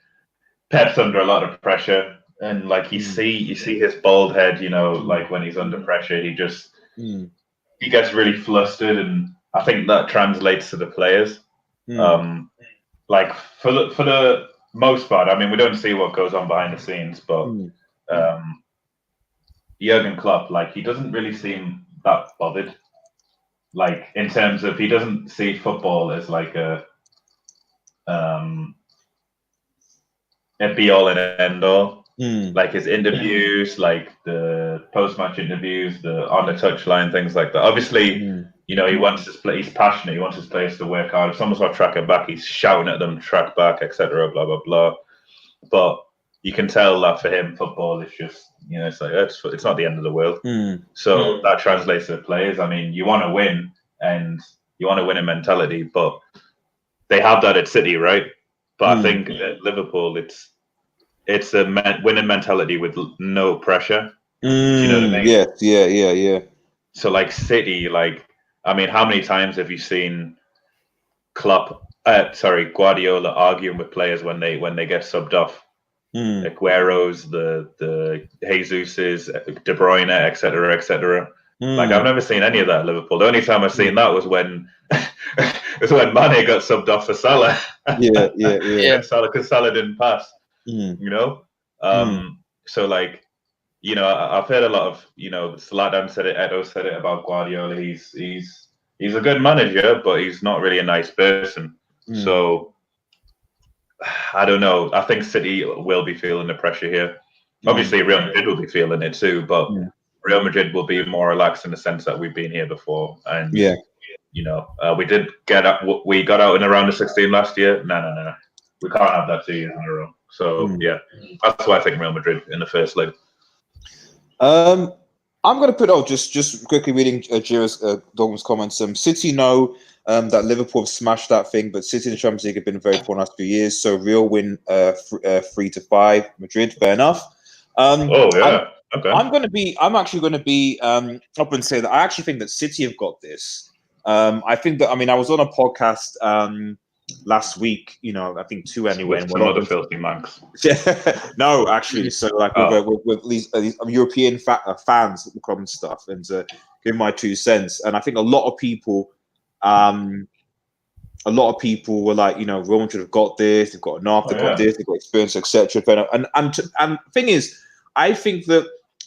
Pep's under a lot of pressure, and like you see his bald head, you know, like when he's under pressure, he just he gets really flustered, and I think that translates to the players. Like for the most part, I mean, we don't see what goes on behind the scenes, but Jurgen Klopp, like, he doesn't really seem that bothered. Like, in terms of, he doesn't see football as like a be all and end all. Like his interviews, like the post-match interviews, the on the touchline, things like that. Obviously, you know, he wants his play. He's passionate. He wants his players to work hard. If someone's got tracking back, he's shouting at them, track back, etc. Blah blah blah. But you can tell that for him, football is just, you know, it's like it's not the end of the world. So that translates to the players. I mean, you want to win, and you want to win a mentality, but they have that at City, right? But I think at Liverpool, it's a winning mentality with no pressure. Do you know what I mean? Yeah. So like City, like, I mean, how many times have you seen Guardiola arguing with players when they get subbed off? Aguero's, the Jesus's, De Bruyne, etc., etc. Like, I've never seen any of that at Liverpool. The only time I've seen that was when Mane got subbed off for Salah. Yeah. Because Salah didn't pass. You know, so like, you know, I've heard a lot of, you know, Zlatan said it, Edo said it about Guardiola. He's a good manager, but he's not really a nice person. So I don't know. I think City will be feeling the pressure here. Obviously, Real Madrid will be feeling it too, but Real Madrid will be more relaxed in the sense that we've been here before, and you know, we got out in the round of 16 last year. No. We can't have that 2 years in a row. So, yeah, that's why I think Real Madrid in the first leg. I'm going to put just quickly reading Jira's Dortmund's comments. City know that Liverpool have smashed that thing, but City in the Champions League have been very poor in the last few years. So Real win 3-5. Madrid, fair enough. Okay. I'm actually going to be up and say that I actually think that City have got this. I think that, I mean, I was on a podcast last week, you know, I think 2 anyway. With some other filthy monks. No, actually. So like with these European fans and stuff, and give my 2 cents. And I think a lot of people a lot of people were like, Real Madrid have got this, they've got enough, they've got this, they've got experience, etc. And thing is, I think that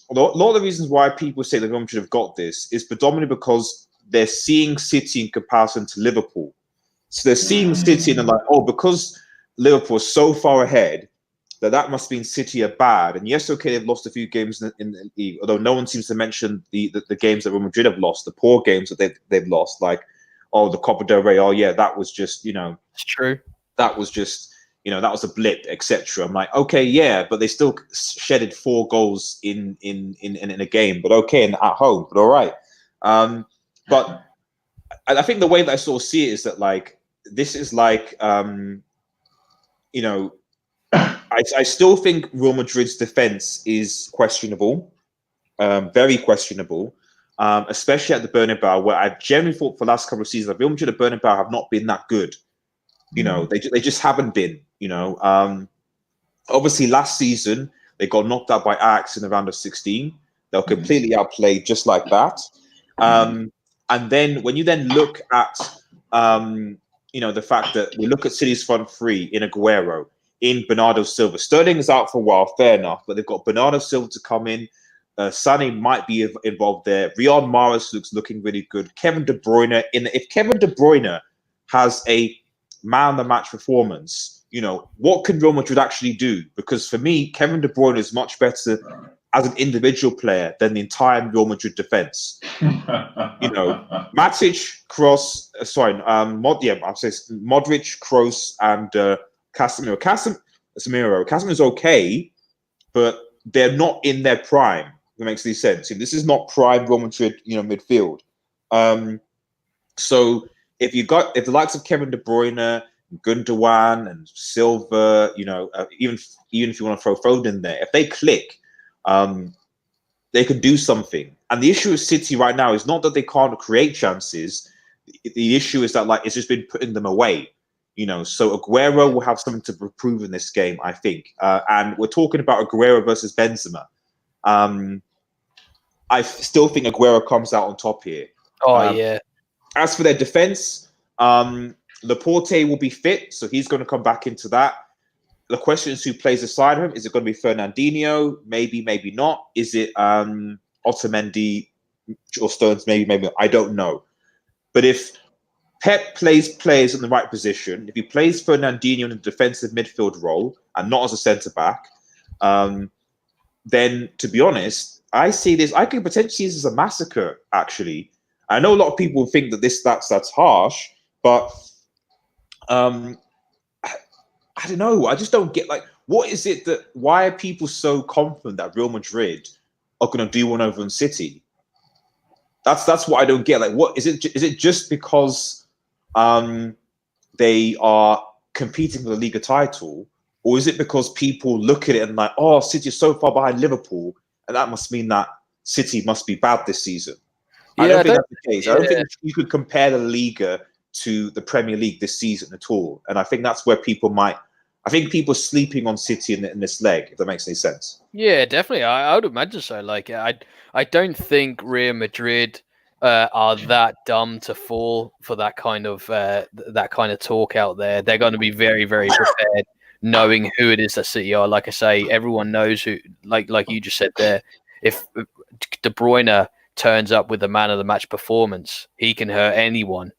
a lot of the reasons why people say that Real Madrid have got this is predominantly because they're seeing City in comparison to Liverpool. So they're seeing City and they're like, oh, because Liverpool is so far ahead, that must mean City are bad. And yes, okay, they've lost a few games in the league, although no one seems to mention the games that Real Madrid have lost, the poor games that they've lost, like, oh, the Copa del Rey, oh yeah, that was just, It's true. That was just, that was a blip, etc. I'm like, okay, yeah, but they still shedded 4 goals in a game, but okay, and at home, but all right. But I think the way that I sort of see it is that, like, this is like, I still think Real Madrid's defense is questionable, very questionable, especially at the Bernabeu, where I generally thought for the last couple of seasons, Real Madrid at Bernabeu have not been that good. They just haven't been. Obviously last season they got knocked out by Ajax in the round of 16. They were completely outplayed, just like that. And then when you then look at the fact that we look at City's front three in Aguero, in Bernardo Silva. Sterling is out for a while, fair enough, but they've got Bernardo Silva to come in. Sané might be involved there. Riyad Mahrez looking really good. Kevin De Bruyne, if Kevin De Bruyne has a man of the match performance, what can Real Madrid actually do? Because for me, Kevin De Bruyne is much better as an individual player than the entire Real Madrid defense. Matic, Kroos, Modric, Kroos, and Casemiro. Casemiro's okay, but they're not in their prime. If that makes any sense. This is not prime Real Madrid, midfield. So if the likes of Kevin De Bruyne, Gundogan, and Silva, even if you want to throw Foden in there, if they click, they can do something. And the issue with City right now is not that they can't create chances. The issue is that, like, it's just been putting them away. So Aguero will have something to prove in this game, I think. And we're talking about Aguero versus Benzema. I still think Aguero comes out on top here. Yeah. As for their defense, Laporte will be fit, so he's going to come back into that. The question is who plays aside him. Is it going to be Fernandinho? Maybe, maybe not. Is it Otamendi or Stones? Maybe. I don't know. But if Pep plays players in the right position, if he plays Fernandinho in a defensive midfield role and not as a centre-back, then, to be honest, I could potentially see this as a massacre, actually. I know a lot of people think that that's harsh, but I don't know. I just don't get, like, what is it why are people so confident that Real Madrid are going to do one over in City? That's what I don't get. Like, what is it? Is it just because they are competing for the Liga title, or is it because people look at it and like, oh, City is so far behind Liverpool, and that must mean that City must be bad this season? I don't think that's the case. I don't think you could compare the Liga to the Premier League this season at all. And I think that's where people are sleeping on City in this leg, if that makes any sense. Yeah, definitely. I would imagine so. Like, I don't think Real Madrid are that dumb to fall for that kind of talk out there. They're going to be very, very prepared, knowing who it is that City are. Like I say, everyone knows who. Like you just said there, if De Bruyne turns up with a man of the match performance, he can hurt anyone.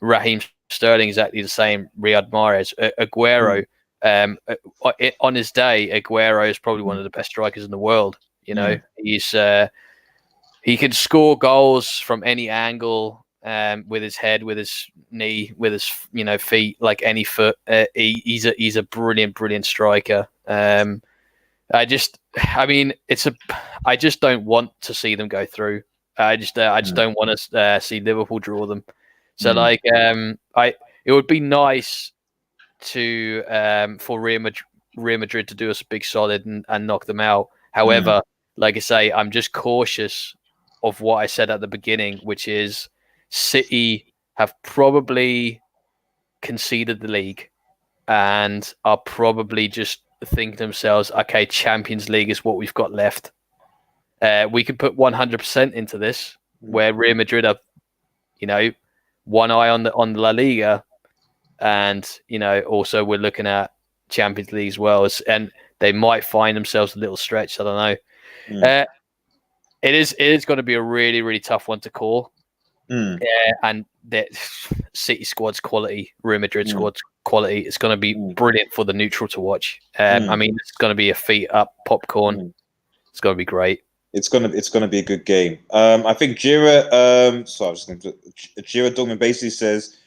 Raheem Sterling is exactly the same. Riyad Mahrez, Aguero. On his day, Aguero is probably one of the best strikers in the world. He can score goals from any angle, with his head, with his knee, with his feet, like any foot. He's a brilliant striker. I just don't want to see them go through. I just don't want to see Liverpool draw them. So it would be nice to for Real Madrid to do us a big solid and knock them out. However, like I say, I'm just cautious of what I said at the beginning, which is City have probably conceded the league and are probably just thinking to themselves, okay, Champions League is what we've got left. We can put 100% into this, where Real Madrid are, one eye on the La Liga, and also we're looking at Champions League as well, and they might find themselves a little stretched. I don't know. It is going to be a really, really tough one to call. And the City squad's quality, Real Madrid squad's quality, it's going to be brilliant for the neutral to watch. I mean, it's going to be a feet up popcorn. It's going to be great. It's going to be a good game. I think Jira. Jira Dortmund basically says,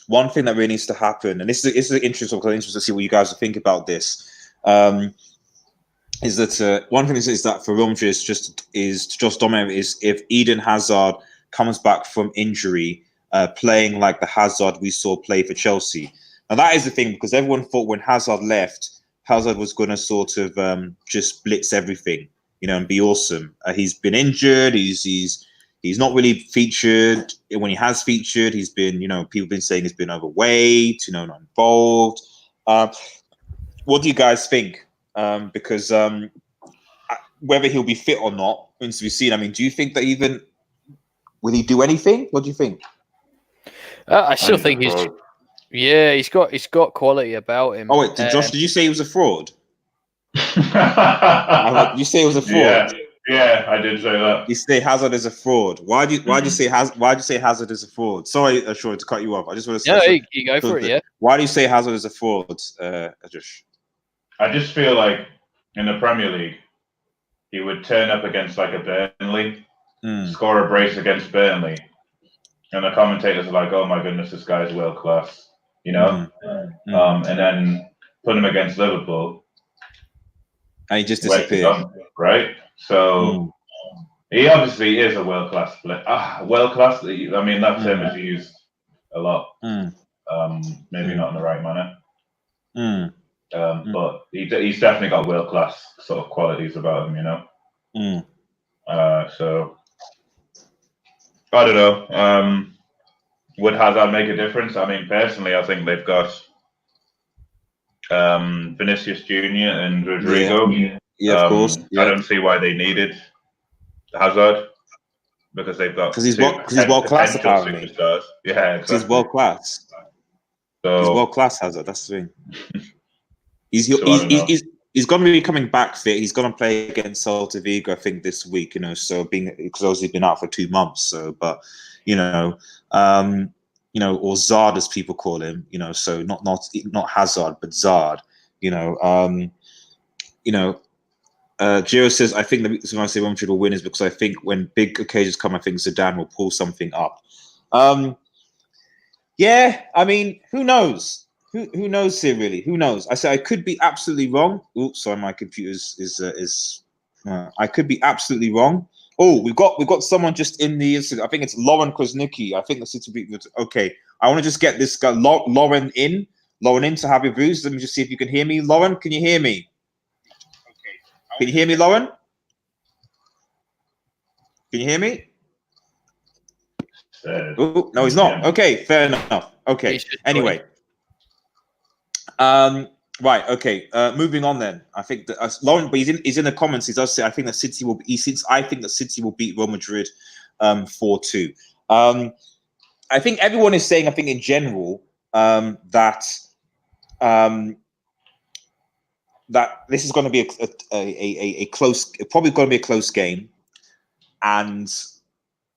one thing that really needs to happen, and this is interesting to see what you guys think about this. Is that one thing is that for Real Madrid is just dominant is if Eden Hazard comes back from injury, playing like the Hazard we saw play for Chelsea. Now that is the thing, because everyone thought when Hazard left, Hazard was going to sort of just blitz everything, and be awesome. He's been injured. He's not really featured. When he has featured, he's been, people have been saying he's been overweight, not involved. What do you guys think? Because whether he'll be fit or not remains to be seen. I mean, do you think that will he do anything? What do you think? I still think he's got quality about him. Oh wait, Josh, did you say he was a fraud? You say he was a fraud? Yeah, I did say that. You say Hazard is a fraud. Why do you say Hazard is a fraud? Sorry, Sean, to cut you off. I just want to say. No, you go for it. Yeah. Why do you say Hazard is a fraud, Josh? I just feel like in the Premier League, he would turn up against like a Burnley, score a brace against Burnley, and the commentators are like, "Oh my goodness, this guy's world class," and then put him against Liverpool, and he just disappeared, right? So he obviously is a world class player. World class. I mean, that term is used a lot. Maybe not in the right manner. But he's definitely got world class sort of qualities about him, so I don't know. Would Hazard make a difference? I mean, personally, I think they've got Vinicius Jr. and Rodrigo. Yeah, of course. Yeah. I don't see why they needed Hazard, because they've got because he's world class apparently. Superstars. Yeah, exactly. He's world class. So he's world class, Hazard. That's the thing. He's going to be coming back fit. He's going to play against Celta Vigo, I think, this week. So because obviously he's been out for 2 months. So, but or Zard as people call him. So not Hazard, but Zard. Giro says, I think the reason why I say Real Madrid will win is because I think when big occasions come, I think Zidane will pull something up. Yeah, I mean, who knows? Who knows here, really? Who knows? I say I could be absolutely wrong. Oops, sorry, my computer is. I could be absolutely wrong. Oh, we've got someone just in the. I think it's Lauren Krasnicki. I think the City beat. Okay, I want to just get this guy Lauren in to have your views. Let me just see if you can hear me, Lauren. Can you hear me? Okay, can you hear me, Lauren? Can you hear me? Oh no, he's not. Okay, fair enough. Okay, anyway. Right. Okay. Moving on then. I think that Lauren, but he's in the comments. He does say I think that City will. I think that City will beat Real Madrid 4-2. I think everyone is saying. I think in general that this is going to be a close. Probably going to be a close game, and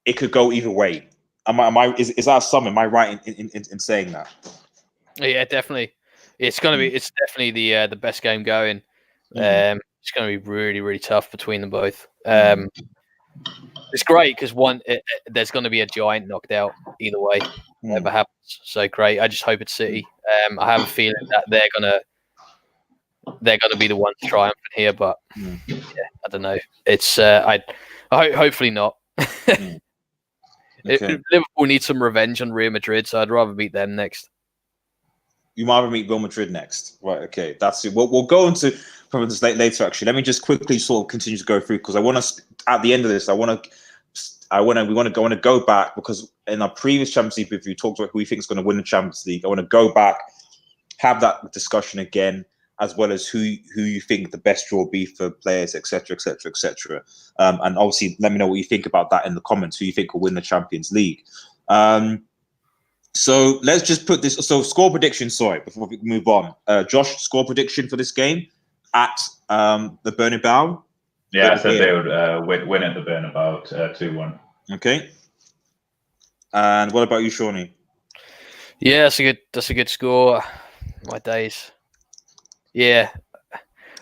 it could go either way. Is that something? Am I right in saying that? Yeah, definitely. It's gonna be. It's definitely the best game going. It's gonna be really, really tough between them both. It's great because there's gonna be a giant knocked out either way. Whatever happens, so great. I just hope it's City. I have a feeling that they're gonna be the ones triumphant here, but yeah, I don't know. It's hopefully not. Okay. Liverpool needs some revenge on Real Madrid, so I'd rather beat them next. You might have meet Real Madrid next, right? Okay, that's it. We'll go into from this later. Actually, let me just quickly sort of continue to go through because I want to. At the end of this, we want to go back because in our previous Champions League review, we talked about who we think is going to win the Champions League. I want to go back, have that discussion again. as well as who you think the best draw will be for players, etc., etc., etc. And obviously, let me know what you think about that in the comments. Who you think will win the Champions League? So let's just put this. So score prediction. Sorry, before we move on, Josh, score prediction for this game at the Bernabeu. Yeah, I said they would win at the Bernabeu 2-1. Okay. And what about you, Shawnee? Yeah, that's a good score. My days. Yeah,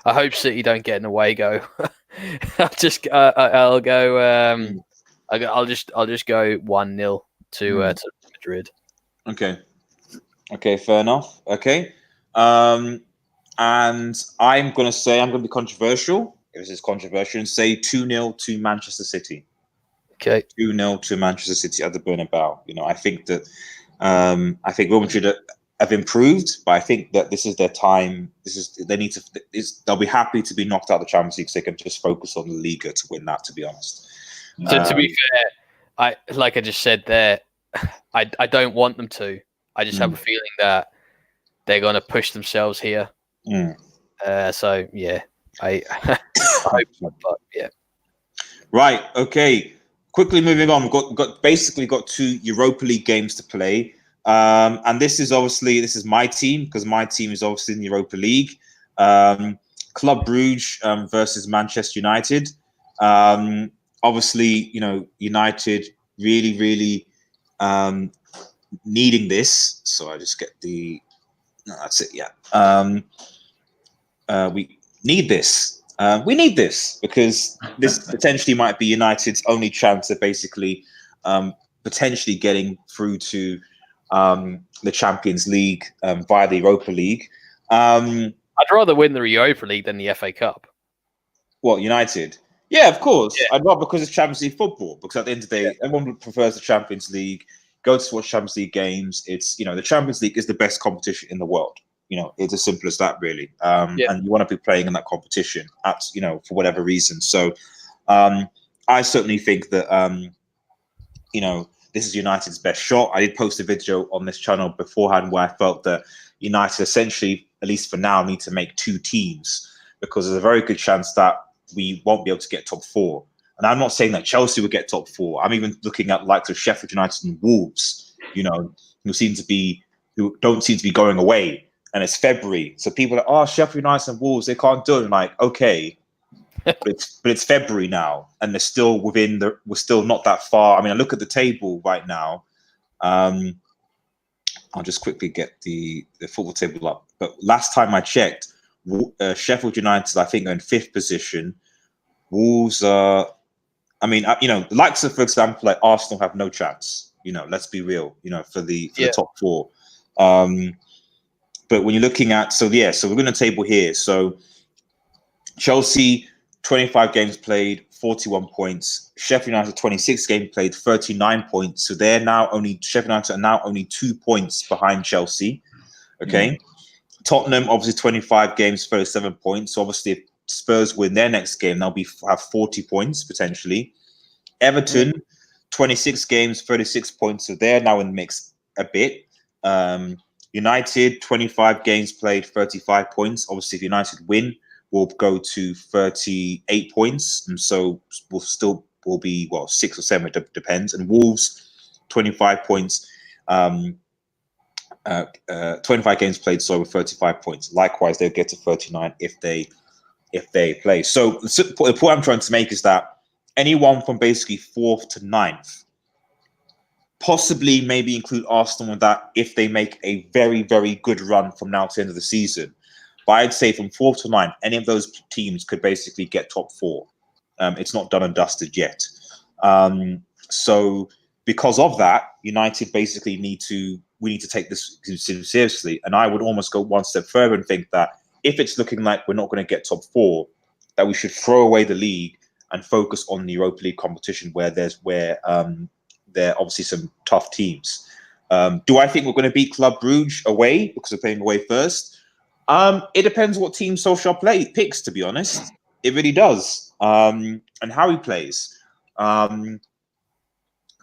I hope City don't get an away go. I'll go. I'll just go 1-0 to Madrid. Okay, fair enough. Okay, and I'm gonna be controversial. If this is controversial, and say 2-0 to Manchester City. Okay, 2-0 to Manchester City at the Bernabeu. You know, I think that Real Madrid have improved, but I think that this is their time. They'll be happy to be knocked out of the Champions League, so they can just focus on the Liga to win that. To be honest. So to be fair, I just said there, I don't want them to. I just have a feeling that they're going to push themselves here. So yeah, I hope not, but yeah. Right. Okay. Quickly moving on. We've basically got 2 Europa League games to play. And this is my team, because my team is obviously in the Europa League. Club Bruges versus Manchester United. Obviously, you know, United really needing this. So I just get that's it. Yeah. We need this. We need this because this potentially might be United's only chance of basically potentially getting through to the Champions League via the Europa League. I'd rather win the Europa League than the FA Cup. What, United? Yeah, of course. Yeah. I'd rather, because it's Champions League football. Because at the end of the day, everyone prefers the Champions League. Go to watch Champions League games. It's, you know, the Champions League is the best competition in the world. You know, it's as simple as that, really. And you want to be playing in that competition, you know, for whatever reason. So, I certainly think that, you know, this is United's best shot. I did post a video on this channel beforehand where I felt that United essentially, at least for now, need to make 2 teams, because there's a very good chance that we won't be able to get top 4. And I'm not saying that Chelsea will get top 4. I'm even looking at likes of Sheffield United and Wolves, you know, who don't seem to be going away. And it's February, so people are, oh, Sheffield United and Wolves, they can't do it. I'm like, okay, but it's February now, and they're still we're still not that far. I mean, I look at the table right now. I'll just quickly get the football table up. But last time I checked, Sheffield United, I think, are in 5th position. Wolves are, I mean, you know, the likes of, for example, like Arsenal have no chance. You know, let's be real. You know, for the top 4. But when you're looking at, so we're going to table here. So Chelsea, 25 games played, 41 points. Sheffield United, 26 games played, 39 points. So Sheffield United are now only 2 points behind Chelsea. Okay. Tottenham, obviously 25 games, 37 points. So obviously if Spurs win their next game, they'll have 40 points potentially. Everton, 26 games, 36 points. So they're now in the mix a bit. United, 25 games played, 35 points. Obviously, if United win, we'll go to 38 points. And so will be, 6 or 7, it depends. And Wolves, 25 points, 25 games played, so with 35 points. Likewise, they'll get to 39 if they play. So the point I'm trying to make is that anyone from basically 4th to 9th, possibly maybe include Arsenal in that if they make a very, very good run from now to the end of the season. But I'd say from 4th to 9th, any of those teams could basically get top 4. It's not done and dusted yet. So because of that, United basically need to take this seriously. And I would almost go one step further and think that if it's looking like we're not going to get top 4, that we should throw away the league and focus on the Europa League competition, where there are obviously some tough teams. Do I think we're going to beat Club Bruges away because we're playing away first? It depends what team Solskjaer picks, to be honest. It really does. And how he plays. For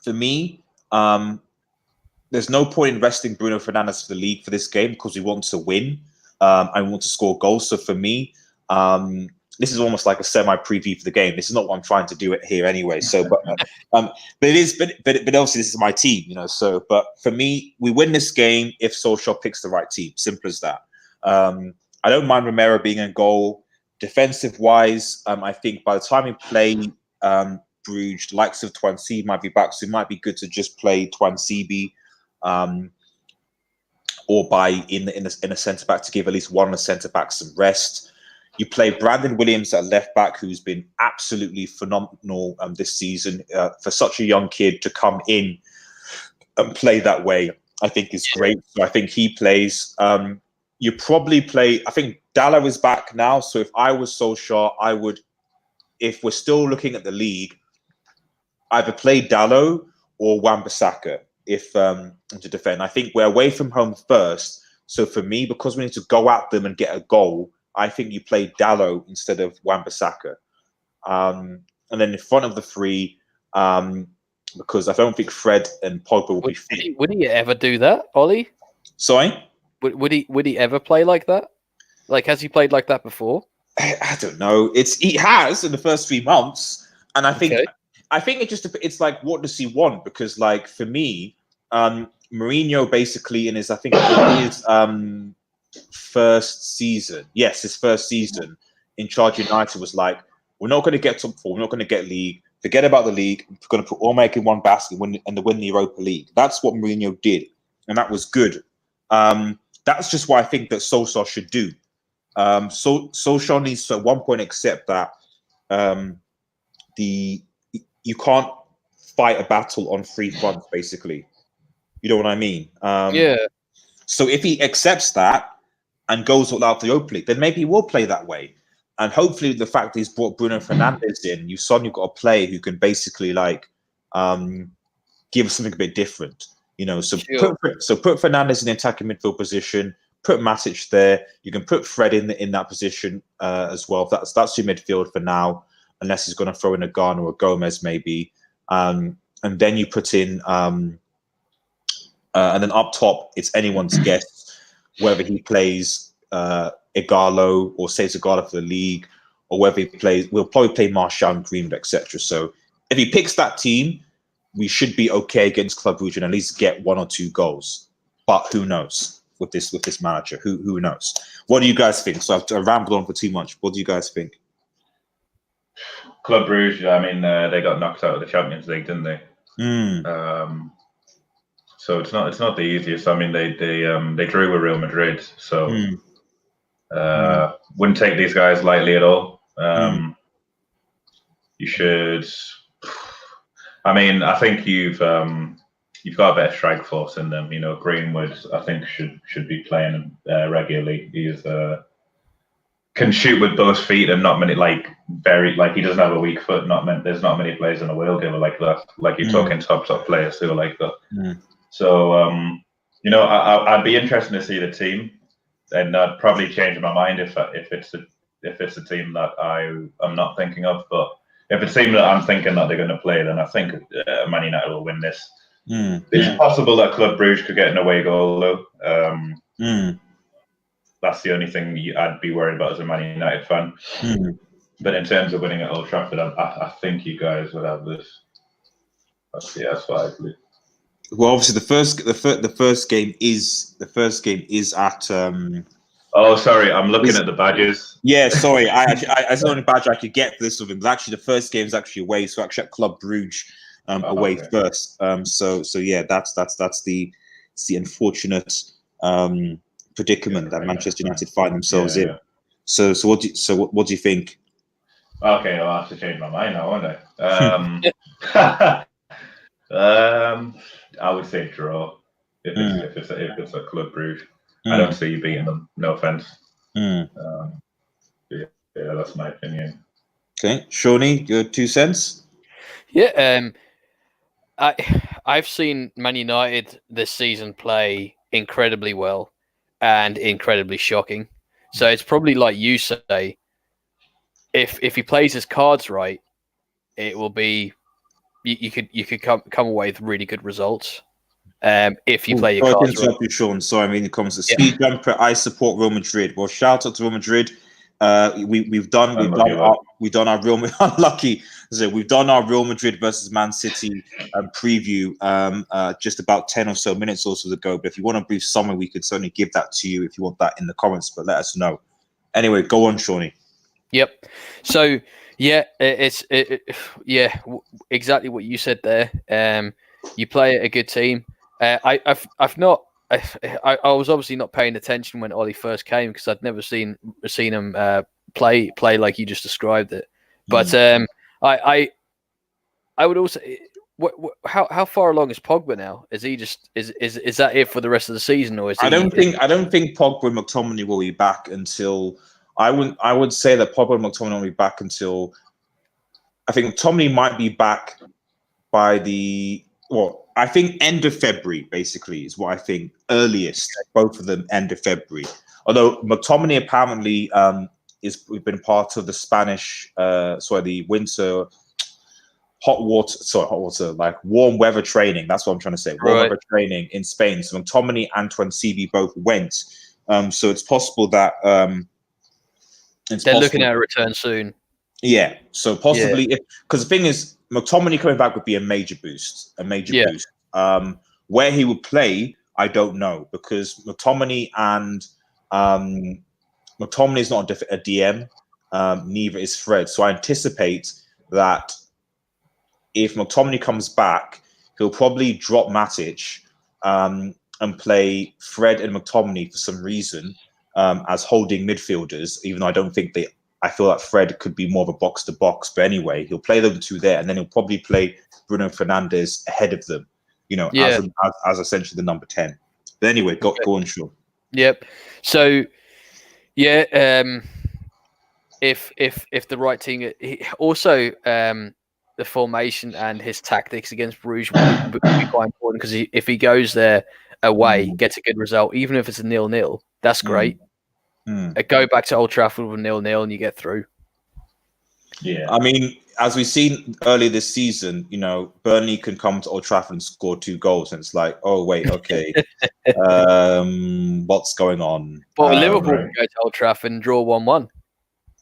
me, there's no point in resting Bruno Fernandes for the league for this game because we want to win. I want to score goals. So for me, this is almost like a semi-preview for the game. This is not what I'm trying to do it here anyway. So, but it is, but obviously this is my team, you know. So, but for me, we win this game if Solskjaer picks the right team. Simple as that. I don't mind Romero being in goal. Defensive wise, I think by the time we play Bruges, likes of Twansi might be back, so it might be good to just play Twansibi, or buy in a centre back to give at least one of the centre backs some rest. You play Brandon Williams at left back, who's been absolutely phenomenal this season. For such a young kid to come in and play that way, I think is great. So I think he plays. You probably play. I think Dallo is back now. So if I was Solskjaer, I would, if we're still looking at the league, either play Dallo or Wan-Bissaka if to defend. I think we're away from home first. So for me, because we need to go at them and get a goal, I think you play Dallo instead of Wan-Bissaka. And then in front of the three, because I don't think Fred and Pogba will be fit. Would he ever do that, Ollie? Sorry? Would he ever play like that? Like, has he played like that before? I don't know. He has in the first 3 months, and I think it's like, what does he want? Because like for me, Mourinho basically in his first season, his first season in charge of United was like, we're not going to get top 4, we're not going to get league. Forget about the league. We're going to put all make in one basket and win the Europa League. That's what Mourinho did, and that was good. That's just what I think that Solskjaer should do. Solskjaer needs to at one point accept that you can't fight a battle on 3 fronts, basically. You know what I mean? So if he accepts that and goes all out for the Europa League, then maybe he will play that way. And hopefully the fact that he's brought Bruno Fernandes in, you've got a player who can basically like give us something a bit different. You know, so put Fernandes in the attacking midfield position, put Matic there. You can put Fred in that position as well. That's your midfield for now, unless he's going to throw in a Garner or a Gomez maybe. And then you put in, and then up top, it's anyone's guess whether he plays Igalo or saves Igalo for the league, or whether he plays. We'll probably play Martial and Greenwood, etc. So if he picks that team, we should be okay against Club Brugge and at least get 1 or 2 goals. But who knows with this manager? Who knows? What do you guys think? So I've rambled on for too much. What do you guys think? Club Brugge, I mean, they got knocked out of the Champions League, didn't they? So it's not the easiest. I mean, they drew with Real Madrid, so wouldn't take these guys lightly at all. You should. I mean, I think you've got a better strike force in them. You know, Greenwood, I think should be playing regularly. He's can shoot with both feet, and not many he doesn't have a weak foot. There's not many players in the world who are like that. Like you're talking top players who are like that. So you know, I'd be interested to see the team, and I'd probably change my mind if it's a team that I'm not thinking of. But if it's a team that I'm thinking that they're going to play, then I think Man United will win this. It's possible that Club Brugge could get an away goal, though. That's the only thing I'd be worried about as a Man United fan. But in terms of winning at Old Trafford, I think you guys would have this. That's what I believe. Well, obviously, the first game is at. Oh, sorry, I'm looking at the badges. Yeah, sorry. That's the only badge I could get for this of him. But actually, the first game is actually away, so actually at Club Brugge away first. So yeah, that's the unfortunate predicament that Manchester United find themselves in. So what do you think? Okay, I'll have to change my mind now, won't I? I would say draw if it's a Club Brugge. I don't see you beating them. No offense. Yeah, that's my opinion. Okay, Shawnee, your 2 cents. Yeah, I've seen Man United this season play incredibly well and incredibly shocking. So it's probably like you say, if he plays his cards right, it will be you could come away with really good results. if you play your cards. cards Sorry to interrupt you, Sean. Sorry, I mean, it comes to Speed Jumper. I support Real Madrid. Well, shout out to Real Madrid. We've done our Real unlucky. So we've done our Real Madrid versus Man City preview just about 10 or so minutes or so ago. But if you want a brief summary, we could certainly give that to you if you want that in the comments. But let us know. Anyway, go on, Shawnee. Yep. So yeah, exactly what you said there. You play a good team. I was obviously not paying attention when Ollie first came because I'd never seen him play like you just described it. But I would also. How far along is Pogba now? Is he just is that it for the rest of the season, or is I don't think Pogba and McTominay will be back until I would say that Pogba and McTominay will be back until I think McTominay might be back by I think end of February basically is what I think earliest. Both of them end of February. Although McTominay apparently we've been part of the Spanish the winter. Hot water, like warm weather training. That's what I'm trying to say. Warm weather training in Spain. So McTominay and Tuanzebe both went. So it's possible that they're looking at a return soon. Yeah. So possibly, because the thing is, McTominay coming back would be a major boost. Boost. Where he would play, I don't know, because McTominay is not a DM. Neither is Fred. So I anticipate that if McTominay comes back, he'll probably drop Matic and play Fred and McTominay for some reason as holding midfielders, even though I don't think I feel like Fred could be more of a box-to-box. But anyway, he'll play them two there, and then he'll probably play Bruno Fernandes ahead of them, as essentially the number 10. But anyway, go on, Sean. Yep. So, yeah, if the right team... Also... the formation and his tactics against Bruges would be quite important because if he goes there away, gets a good result, even if it's a 0-0, that's great. Go back to Old Trafford with 0-0 and you get through. Yeah, I mean, as we've seen earlier this season, Burnley can come to Old Trafford and score 2 goals, and it's like, oh wait, okay, what's going on? But Liverpool can go to Old Trafford and draw 1-1.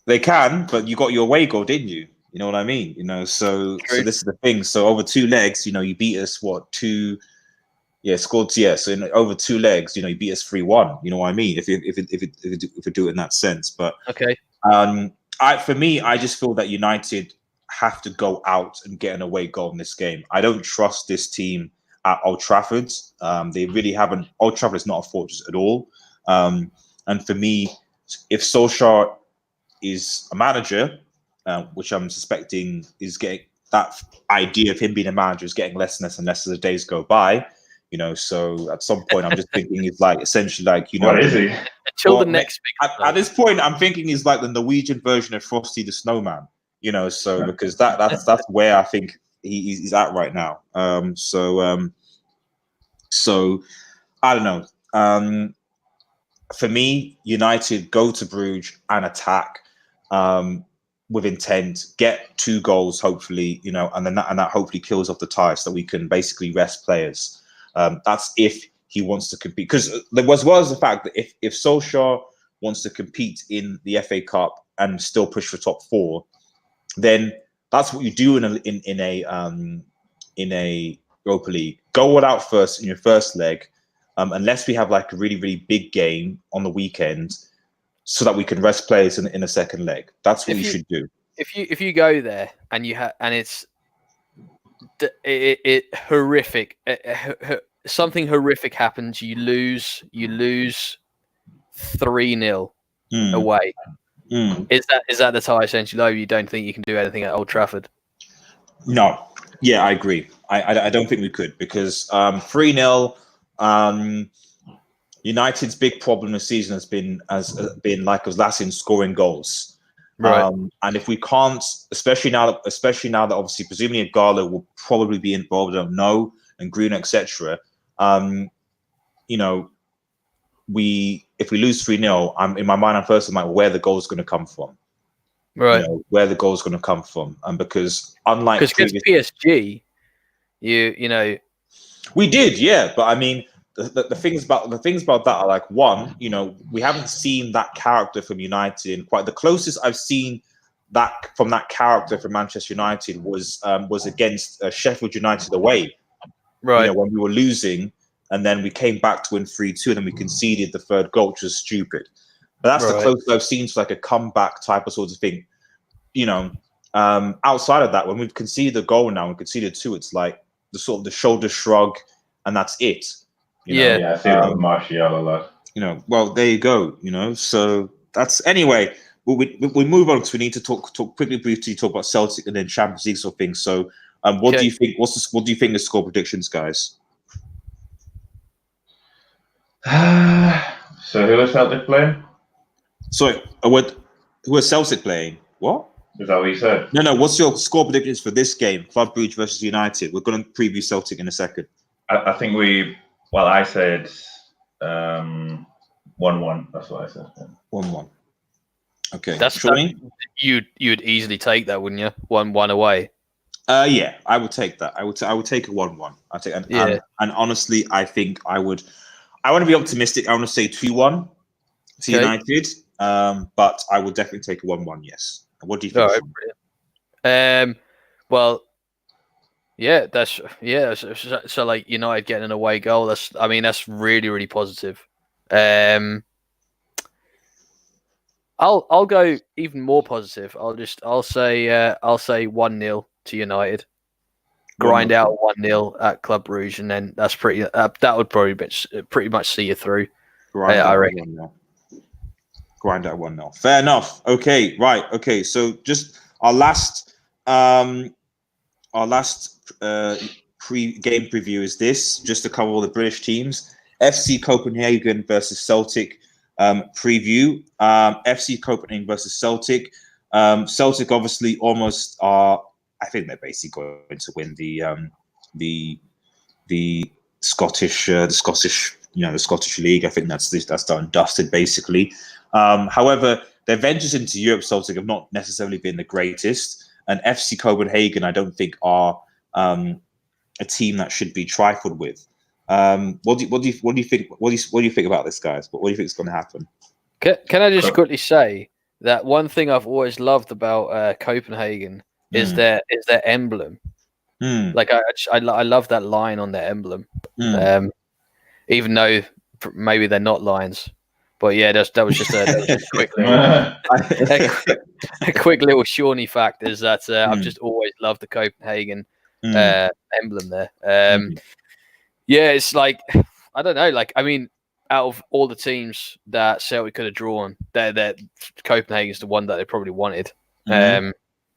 They can, but you got your away goal, didn't you? You know what I mean? So this is the thing. So over 2 legs, you beat us So in over 2 legs, you beat us 3-1. You know what I mean? If you do it in that sense, but okay. For me, I just feel that United have to go out and get an away goal in this game. I don't trust this team at Old Trafford. They really haven't. Old Trafford is not a fortress at all. And for me, if Solskjaer is a manager, which I'm suspecting is getting that idea of him being a manager is getting less and less and less as the days go by, so at some point I'm just thinking he's like essentially like, what is he? Until the next at this point I'm thinking he's like the Norwegian version of Frosty the Snowman, so because that's where I think he's at right now. So I don't know. For me, United go to Bruges and attack with intent, get 2 goals, hopefully, and then that hopefully kills off the tie so that we can basically rest players. That's if he wants to compete. Because there was the fact that if Solskjaer wants to compete in the FA Cup and still push for top 4, then that's what you do in a Europa League. Go all out first in your first leg, unless we have like a really, really big game on the weekend, so that we can rest players in a second leg. That's what you should do. If you go there and it's horrific, something horrific happens. You lose 3-0 away. Is that the tie essentially? You don't think you can do anything at Old Trafford? No. Yeah, I agree. I don't think we could because 3-0. United's big problem this season has been like us last in scoring goals, right? And if we can't, especially now that obviously presumably Igalo will probably be involved, I don't know, and Green, etc. If we lose 3-0, I'm in my mind. I'm first like where the goal is going to come from, right? Where the goal is going to come from, and because unlike against PSG, you know. We did, yeah. But I mean, the things about that are like, one, you know, we haven't seen that character from United in quite. The closest I've seen that from that character from Manchester United was against Sheffield United away. Right. You know, when we were losing, and then we came back to win 3-2, and then we conceded the third goal, which was stupid. But that's the closest I've seen to like a comeback type of sort of thing. You know, outside of that, when we've conceded a goal now and conceded 2, it's like the sort of the shoulder shrug, and that's it. You know? Yeah, I see that with Martial a lot. You know, well, there you go. You know, so that's anyway. We move on because we need to talk briefly talk about Celtic and then Champions League sort of things. So, what do you think? What do you think the score predictions, guys? So who is Celtic playing? Sorry, who is Celtic playing? What? Is that what you said? No. What's your score predictions for this game? Club Brugge versus United. We're going to preview Celtic in a second. I think I said 1-1. That's what I said. 1-1. Okay. That's you'd easily take that, wouldn't you? 1-1 away. Yeah, I would take that. I would take a 1-1. I take and honestly, I think I would. I want to be optimistic. I want to say 2-1 to United. But I would definitely take a 1-1. Yes. What do you think? Well, yeah, so like United getting an away goal. That's really, really positive. I'll go even more positive. I'll say 1-0 to United. Grind out 1-0 at Club Brugge, and then that's pretty. That would probably pretty much see you through. I reckon. Grind out 1-0. Fair enough. Okay, right. Okay, so just our last pre-game preview is this, just to cover all the British teams. FC Copenhagen versus Celtic preview. FC Copenhagen versus Celtic. Celtic obviously almost are. I think they're basically going to win the Scottish the Scottish League. I think that's done and dusted basically. However, their ventures into Europe, Celtic, have not necessarily been the greatest, and FC Copenhagen, I don't think, are a team that should be trifled with. What do you think? What do you think about this, guys? What do you think is going to happen? Can I just quickly say that one thing I've always loved about Copenhagen is their emblem. Like I love that line on their emblem. Even though maybe they're not lions. But yeah, that was just a quick little Shawnee fact is that I've just always loved the Copenhagen emblem there. Yeah, it's like, I don't know, like, I mean, out of all the teams that Celtic could have drawn, that Copenhagen's the one that they probably wanted,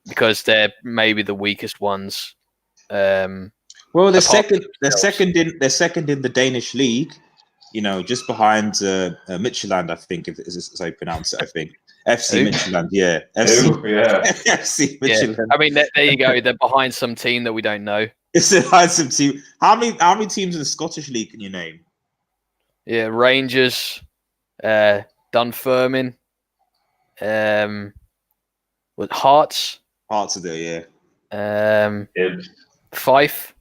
because they're maybe the weakest ones. Well, they're second in the Danish league. You know, just behind Midtjylland, I think, is how you pronounce it. I think FC Midtjylland, yeah. FC Midtjylland. Yeah. I mean, there you go. They're behind some team that we don't know. It's behind some team. How many teams in the Scottish League can you name? Yeah, Rangers, Dunfermline, with Hearts. Hearts are there, yeah. Fife.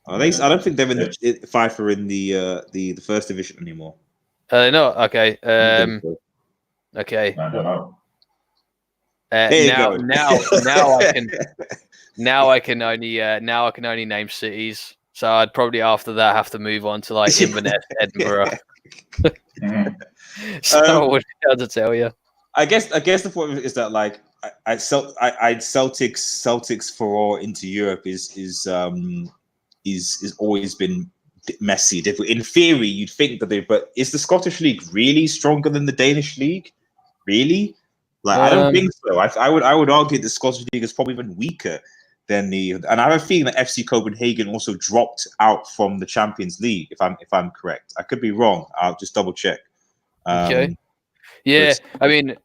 I don't think they're in the Fife are in the first division anymore. No, okay. Okay. I don't know. Now I can only name cities. So I'd probably after that have to move on to like Inverness, Edinburgh. So I wouldn't be able to tell you. I guess the point is that like Celtics for all into Europe is always been messy. In theory, you'd think that but is the Scottish League really stronger than the Danish League? Really? Like I don't think so. I would argue the Scottish League is probably even weaker than and I have a feeling that FC Copenhagen also dropped out from the Champions League. If I'm correct, I could be wrong. I'll just double check. Okay. Yeah, I mean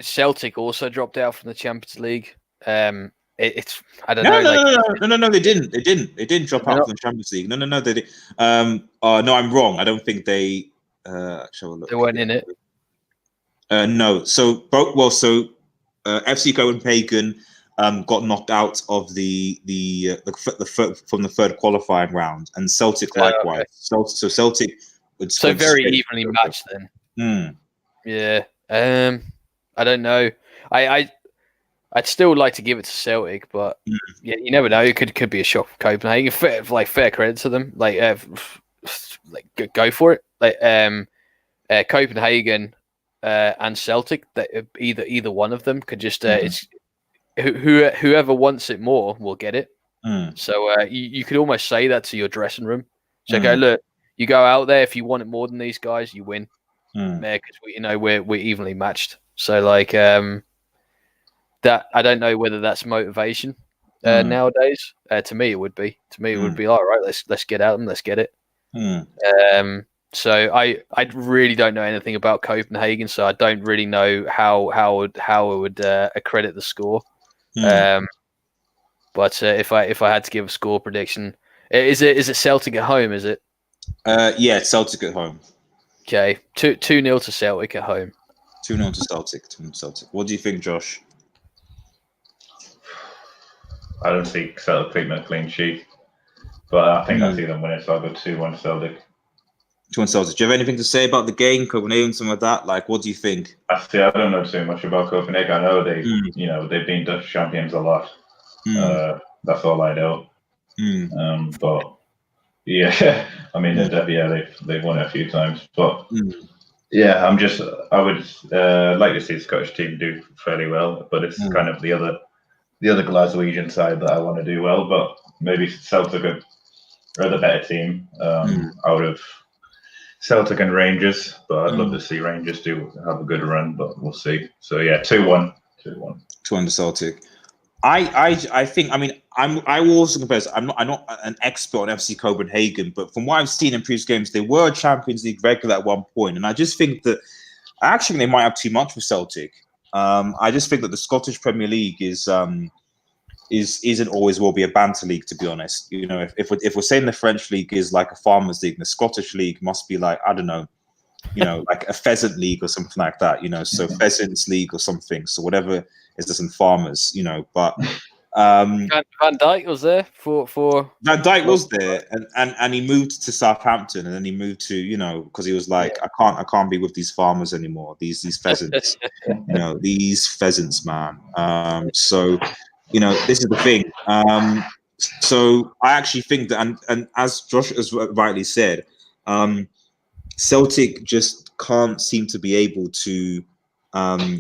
Celtic also dropped out from the Champions League. It's I don't know. No. They didn't drop out from the Champions League. No. They did. No, I'm wrong. I don't think they. They weren't in it. No. So FC Copenhagen got knocked out of from the third qualifying round, and Celtic likewise. Okay. So Celtic would very evenly matched then. Yeah. I don't know. I'd still like to give it to Celtic, but yeah, you never know. It could be a shock for Copenhagen. Fair credit to them. Go for it. Copenhagen and Celtic. Either one of them could just. It's whoever wants it more will get it. So you could almost say that to your dressing room. So go, look, you go out there. If you want it more than these guys, you win. Because we're evenly matched. So that I don't know whether that's motivation nowadays. To me, it would be. To me, it would be all right. Let's get out and let's get it. So I really don't know anything about Copenhagen, so I don't really know how I would accredit the score. But if I had to give a score prediction, is it Celtic at home? Is it? Yeah, Celtic at home. Okay, 2-0 to Celtic at home. 2-0 to Celtic. 2-0 to Celtic. What do you think, Josh? I don't see Celtic keeping a clean sheet, but I think I see them winning. So I'll go 2-1 Celtic. 2-1 Celtic. Do you have anything to say about the game, Copenhagen, something like that? Like, what do you think? I don't know too much about Copenhagen. I know they've been Dutch champions a lot. That's all I know. But yeah, I mean they've won it a few times. But yeah, I would like to see the Scottish team do fairly well, but it's kind of the other Glaswegian side that I want to do well. But maybe Celtic are the better team out of Celtic and Rangers, but I'd love to see Rangers have a good run, but we'll see. So yeah, 2-1. 2-1 to Celtic. I think. I mean, I will also compare. I'm not an expert on FC Copenhagen, but from what I've seen in previous games, they were a Champions League regular at one point, and I just think that actually they might have too much for Celtic. I just think that the Scottish Premier League isn't always will be a banter league, to be honest. You know, if we're saying the French league is like a farmers league, the Scottish league must be like, I don't know, like a pheasant league or something like that. So pheasants league or something. So whatever is this in farmers, but Van Dijk was there for Van Dijk was there, and he moved to Southampton, and then he moved to because he was like, I can't be with these farmers anymore. These pheasants, these pheasants, man. So. This is the thing. So I actually think that, and as Josh has rightly said, Celtic just can't seem to be able to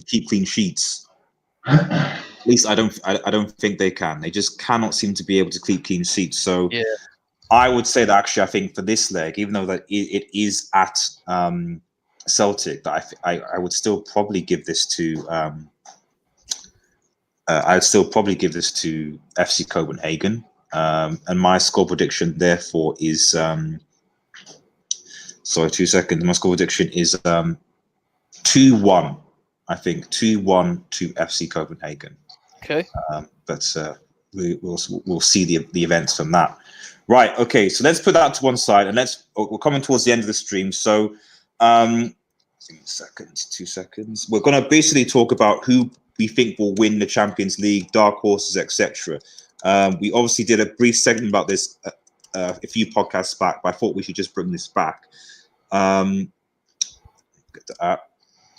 keep clean sheets. At least I don't think they can. They just cannot seem to be able to keep clean sheets. So I would say that actually I think for this leg, even though that it is at Celtic, that I would still probably give this to. I'd still probably give this to FC Copenhagen, and my score prediction therefore is 2 seconds. My score prediction is 2-1. I think 2-1 to FC Copenhagen. Okay, but we'll see the events from that. Right. Okay. So let's put that to one side, and we're coming towards the end of the stream. So, 2 seconds. We're going to basically talk about who we think will win the Champions League, dark horses, etc. We obviously did a brief segment about this a few podcasts back, but I thought we should just bring this back.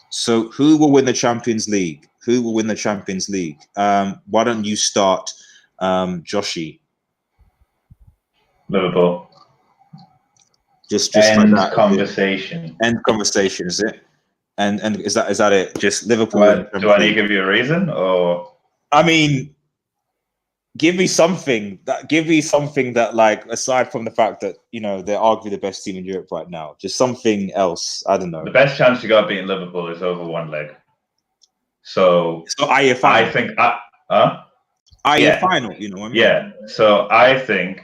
So who will win the Champions League? Who will win the Champions League? Why don't you start, Joshy? Liverpool. Just end like that, conversation. End conversation, is it? And is that it? Just Liverpool. Do I need to give you a reason, or? I mean, give me something that like, aside from the fact that they're arguably the best team in Europe right now, just something else. I don't know. The best chance you got beating Liverpool is over one leg. So I think, final. You know what I mean? Yeah. So I think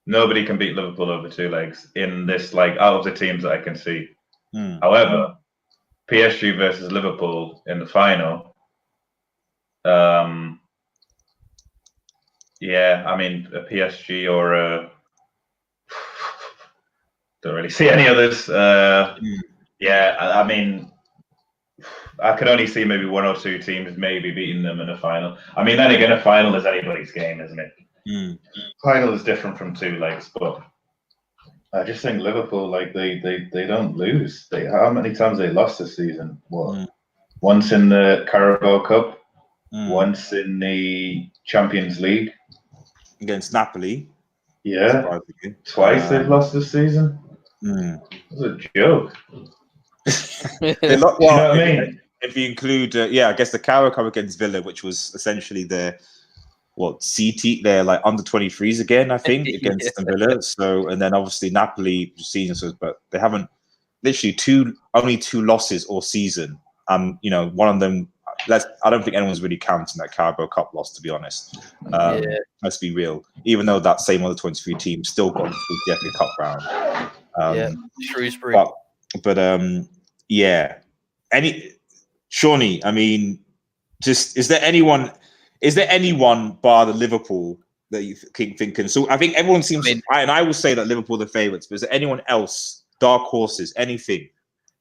nobody can beat Liverpool over two legs in this, like, out of the teams that I can see. However, PSG versus Liverpool in the final. I mean, a PSG or a don't really see any others. I mean, I could only see maybe one or two teams maybe beating them in a final. I mean, then again, a final is anybody's game, isn't it? Final is different from two legs, but I just think Liverpool, like they don't lose. How many times they lost this season? What? Once in the Carabao Cup, once in the Champions League against Napoli. Yeah, twice they've lost this season. It's a joke. Well, you know what I mean? If you include, I guess the Carabao Cup against Villa, which was essentially their CT, their like under 23s again, I think, against Villa. So, and then obviously Napoli season, but they haven't literally only two losses all season. You know, one of them. I don't think anyone's really counting that Carabao Cup loss, to be honest. Let's be real. Even though that same under 23 team still got through the FA Cup round. Shrewsbury. But Shawnee, I mean, just is there anyone bar the Liverpool that you keep thinking? So I think everyone seems, and I will say that Liverpool are the favourites, but is there anyone else, dark horses, anything?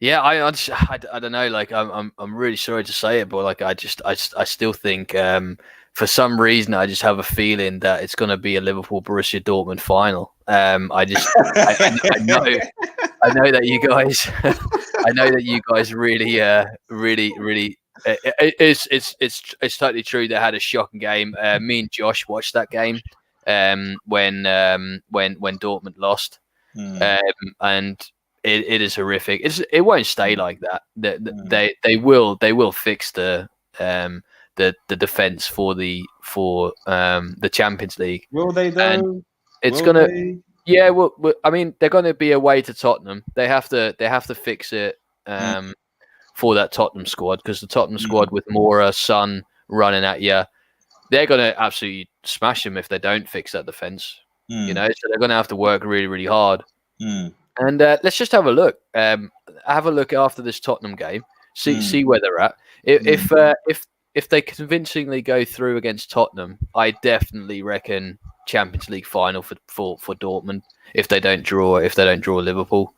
Yeah, I don't know. Like, I'm really sorry to say it, but like, I still think, for some reason, I just have a feeling that it's going to be a Liverpool Borussia Dortmund final. I know that you guys, really. It's totally true. They had a shocking game. Me and Josh watched that game when Dortmund lost, and it is horrific. It won't stay like that. They will fix the defense for the Champions League. Will they though? And it's gonna. Yeah, well, I mean, they're going to be away to Tottenham. They have to fix it for that Tottenham squad, because the Tottenham squad with Mora, Son running at you, they're going to absolutely smash them if they don't fix that defense. You know, so they're going to have to work really, really hard. And let's just have a look. Have a look after this Tottenham game. See where they're at. If they convincingly go through against Tottenham, I definitely reckon Champions League final for Dortmund. If they don't draw Liverpool,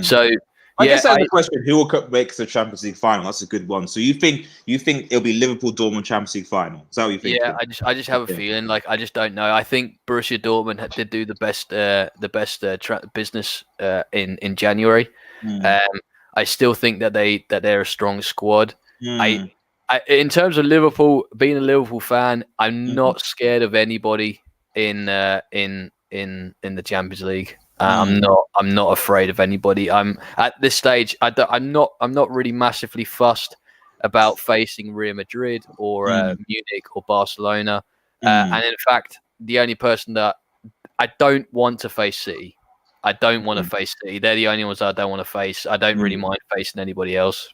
so I guess that's the question: who will make the Champions League final? That's a good one. So you think it'll be Liverpool Dortmund Champions League final? Is that what you think? Yeah, I just have a feeling. Like, I just don't know. I think Borussia Dortmund did do the best business in January. I still think that they're a strong squad. In terms of Liverpool, being a Liverpool fan, I'm not scared of anybody in the Champions League. I'm not afraid of anybody. I'm at this stage. I'm not really massively fussed about facing Real Madrid or Munich or Barcelona. And in fact, the only person that I don't want to face City. I don't want to face City. They're the only ones I don't want to face. I don't really mind facing anybody else.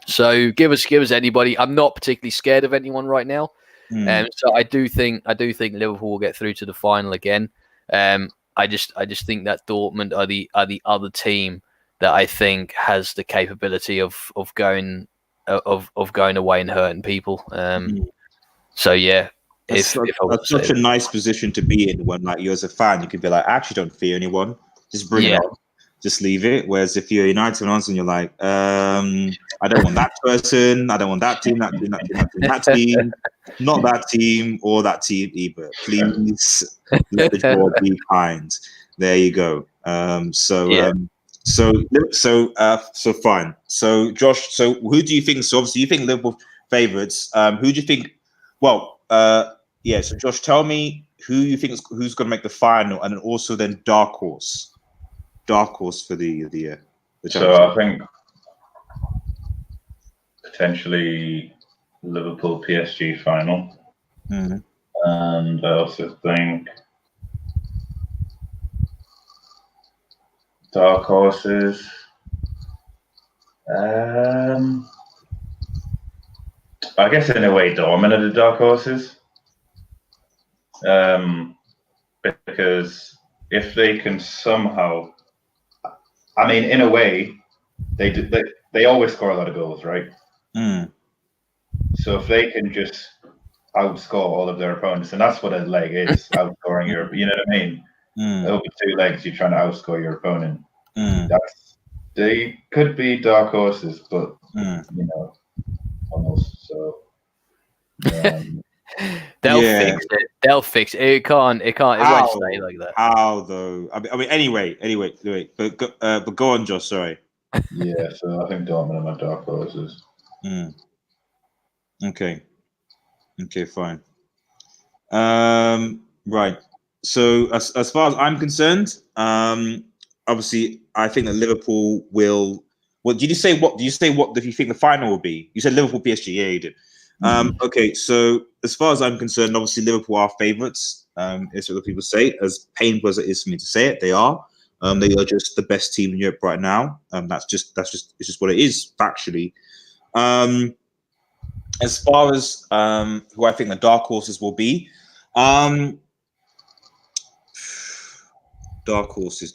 So give us anybody. I'm not particularly scared of anyone right now. So I do think Liverpool will get through to the final again. I just think that Dortmund are the other team that I think has the capability of going away and hurting people. So yeah, that's such a nice position to be in when, like, you as a fan, you could be like, I actually don't fear anyone. Just bring it on. Just leave it. Whereas if you're a United fan and you're like, I don't want that person, I don't want that team, that team, not that team or that team either. Please let the draw be kind. There you go. So fine. So Josh, so who do you think? So obviously you think Liverpool favourites. Who do you think? Well, So Josh, tell me who you think who's going to make the final, and also then dark horse for the So I think potentially Liverpool PSG final, and I also think dark horses. I guess in a way, Dortmund are the dark horses, because if they can somehow. I mean, in a way, they always score a lot of goals, right? So if they can just outscore all of their opponents, and that's what a leg is, outscoring your, you know what I mean? Over two legs, you're trying to outscore your opponent. They could be dark horses, but you know, almost. So they'll Yeah. fix it. They'll fix it. It can't. It won't stay like that. How though? I mean, anyway. But go on, Josh. Sorry. yeah, so I think Dortmund are my dark horses. Okay, fine. Right. So as far as I'm concerned, obviously I think that Liverpool will. What did you say? What do you say? What do you think the final will be? You said Liverpool PSG. Yeah, you did. Okay, so as far as I'm concerned, obviously Liverpool are favourites. Is what people say. As painful as it is for me to say it, they are. They are just the best team in Europe right now. It's just what it is factually. As far as who I think the dark horses will be, dark horses.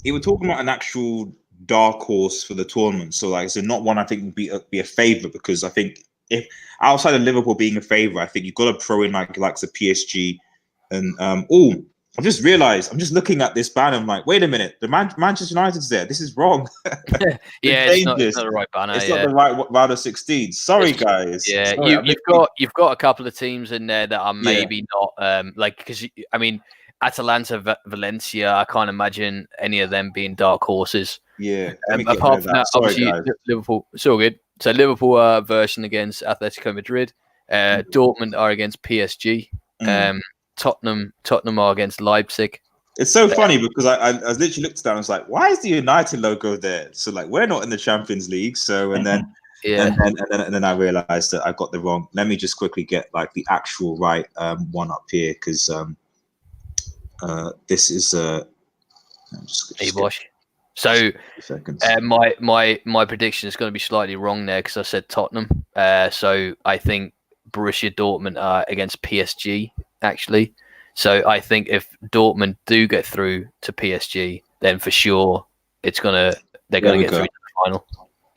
You were talking about an actual dark horse for the tournament, so not one I think would be a favourite, because I think if outside of Liverpool being a favourite, I think you've got to throw in like the PSG and I've just realised, I'm just looking at this banner. I'm like, wait a minute, the Manchester United's there. This is wrong. It's not the right banner. It's not the right round of 16. Sorry, guys. Yeah, Sorry, you've got a couple of teams in there that are maybe not because I mean, Atalanta, Valencia. I can't imagine any of them being dark horses. Yeah. Apart from that, obviously Liverpool. It's all good. So Liverpool are version against Atletico Madrid. Dortmund are against PSG. Tottenham are against Leipzig. It's so funny because I literally looked down and was like, why is the United logo there? So we're not in the Champions League. So and then I realized that I got the wrong. Let me just quickly get the actual right one up here, because this is So my prediction is going to be slightly wrong there, because I said Tottenham. So I think Borussia Dortmund are against PSG actually. So I think if Dortmund do get through to PSG, then for sure they're gonna get through to the final.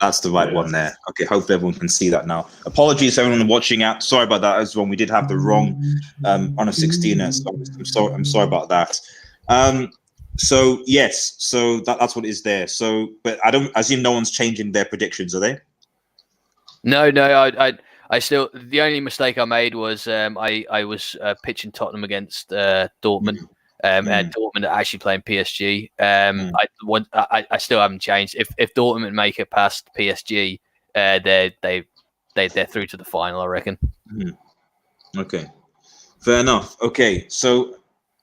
That's the right one there. Okay, hope everyone can see that now. Apologies to everyone watching out. Sorry about that as well. We did have the wrong on a 16. I'm sorry about that. So yes, so that's what is there. So, but I assume no one's changing their predictions, are they? No, I still, the only mistake I made was I was pitching Tottenham against Dortmund, and Dortmund are actually playing PSG. I still haven't changed. If Dortmund make it past PSG, they're through to the final, I reckon. Okay, fair enough. Okay, so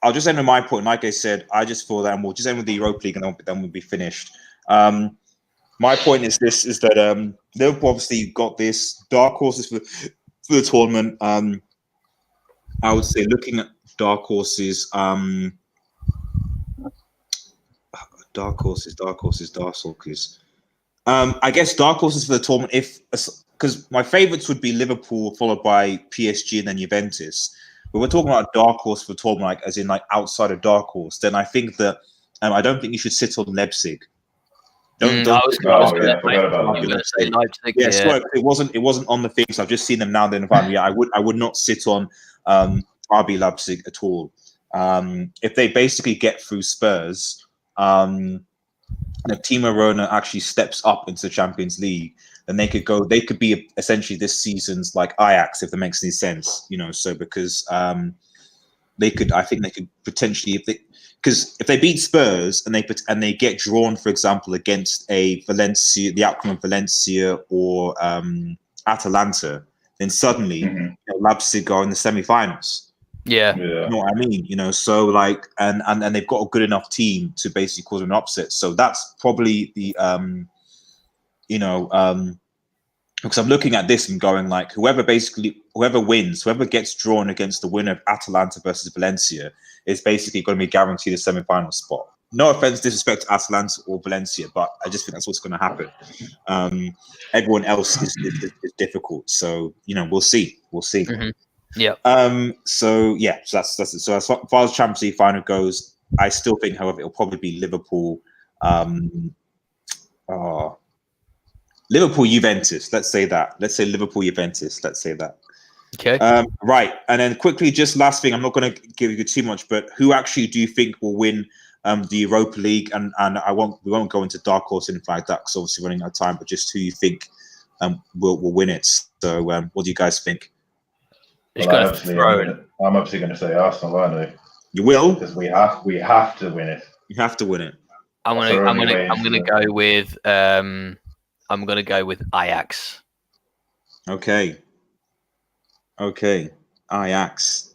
I'll just end with my point. Like I said, I just thought that, and we'll just end with the Europa League, and then we'll be finished. My point is that Liverpool obviously got this dark horses for the tournament. I would say, looking at dark horses, dark horses. I guess dark horses for the tournament, because my favourites would be Liverpool, followed by PSG, and then Juventus. But we're talking about dark horse for the tournament, as in outside of dark horse. Then I think that I don't think you should sit on Leipzig. I was going to say Leipzig. Yeah, sorry, it wasn't on the thing. So I've just seen them now. Then yeah, I would not sit on RB Leipzig at all. If they basically get through Spurs, and if Timo Werner actually steps up into the Champions League, then they could be essentially this season's Ajax, if that makes any sense. So because I think they could potentially, because if they beat Spurs and they get drawn, for example, against a Valencia, the outcome of Valencia or Atalanta, then suddenly Leipzig are in the semi-finals. Yeah. You know what I mean? So and they've got a good enough team to basically cause an upset. So that's probably the because I'm looking at this and going whoever wins, whoever gets drawn against the winner of Atalanta versus Valencia is basically going to be guaranteed a semi-final spot. No offense, disrespect to Atalanta or Valencia, but I just think that's what's going to happen. Everyone else is difficult, so we'll see. Yeah. So that's it. So as far as Champions League final goes, I still think, however, it'll probably be Liverpool. Liverpool Juventus. Let's say that. Let's say Liverpool Juventus. Let's say that. Okay. Right, and then quickly, just last thing. I'm not going to give you too much, but who actually do you think will win the Europa League? And we won't go into dark horse and anything like that because obviously running out of time. But just who you think will win it? So, what do you guys think? Well, I'm obviously going to say Arsenal, aren't I? You will, because we have to win it. You have to win it. I'm gonna go with Ajax. Okay. Ajax.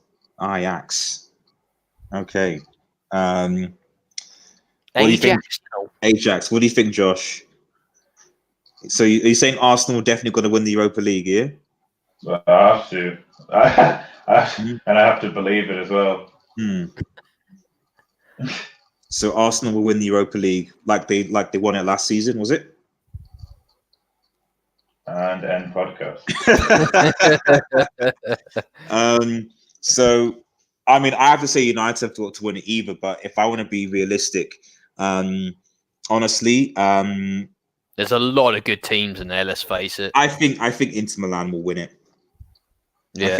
Okay. What do you think? Ajax. What do you think, Josh? So you're saying Arsenal are definitely going to win the Europa League, yeah? Well, I have to. And I have to believe it as well. So Arsenal will win the Europa League like they won it last season, was it? And end podcast. So I mean, I have to say United have to win it either, but if I want to be realistic, honestly, there's a lot of good teams in there, let's face it. I think Inter Milan will win it. Yeah.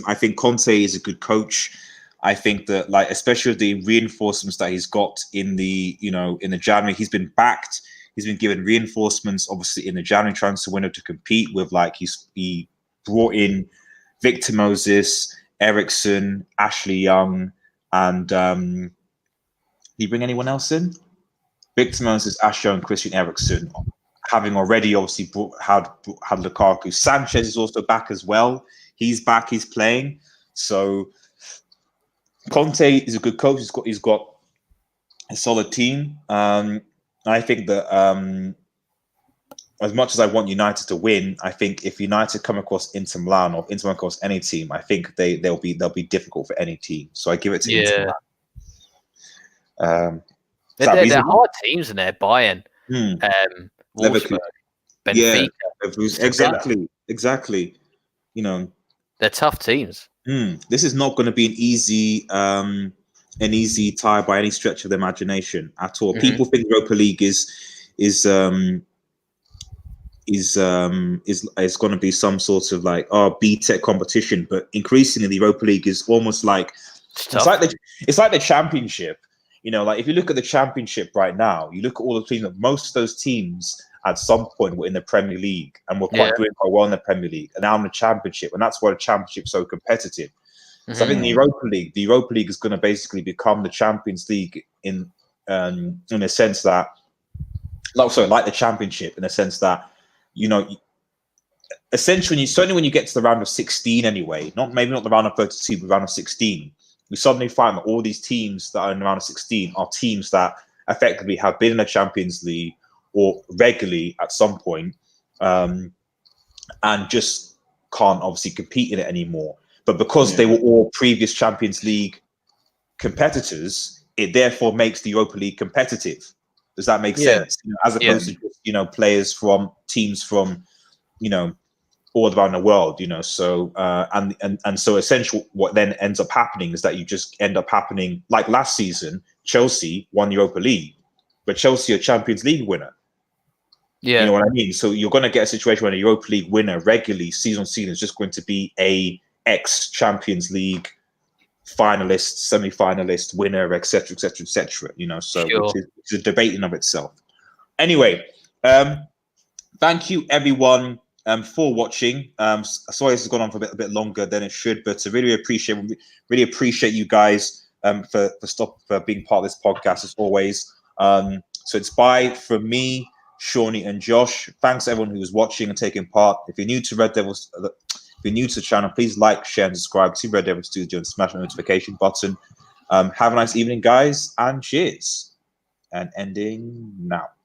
I think Conte is a good coach. I think that, like, especially with the reinforcements that he's got in the January, he's been backed. He's been given reinforcements, obviously, in the January transfer window to compete with. Like, he brought in Victor Moses, Eriksen, Ashley Young, and did he bring anyone else in? Victor Moses, Ashley Young, Christian Eriksen, having already obviously had Lukaku. Sanchez is also back as well. He's back. He's playing. So Conte is a good coach. He's got a solid team. I think that as much as I want United to win, I think if United come across Inter Milan or Inter Milan across any team, I think they'll be difficult for any team. So I give it to Inter Milan. They're hard teams in there. Bayern, Wolfsburg, Benfica. Yeah, exactly. You know, they're tough teams. This is not going to be an easy tie by any stretch of the imagination at all. People think Europa League is going to be some sort of like B-Tech competition, but increasingly the Europa League is almost like it's like the Championship. You know, like if you look at the Championship right now, you look at all the teams. Most of those teams at some point were in the Premier League and were doing quite well in the Premier League, and now in the Championship, and that's why the Championship's so competitive. So I think the Europa League is going to basically become the Champions League in a sense that, like the Championship, in a sense that, you know, essentially, certainly when you get to the round of 16 anyway, maybe not the round of 32, but round of 16, you suddenly find that all these teams that are in the round of 16 are teams that effectively have been in the Champions League or regularly at some point, and just can't obviously compete in it anymore. But because they were all previous Champions League competitors, it therefore makes the Europa League competitive. Does that make sense? You know, as opposed to just, players from teams from, all around the world, So and so essentially what then ends up happening is that you just end up happening like last season, Chelsea won the Europa League, but Chelsea are Champions League winner. Yeah. You know what I mean? So you're going to get a situation where a Europa League winner regularly season on season is just going to be a ex-Champions League finalist, semi-finalist, winner, etc., etc., etc. So sure. which is a debate in of itself. Anyway, thank you everyone for watching. Sorry this has gone on for a bit longer than it should, but I really appreciate you guys for being part of this podcast as always. So it's bye from me, Shawnee, and Josh. Thanks everyone who was watching and taking part. If you're new to Red Devils, if you're new to the channel, please like, share, and subscribe to Red Devil Studio and smash the notification button. Have a nice evening, guys, and cheers. And ending now.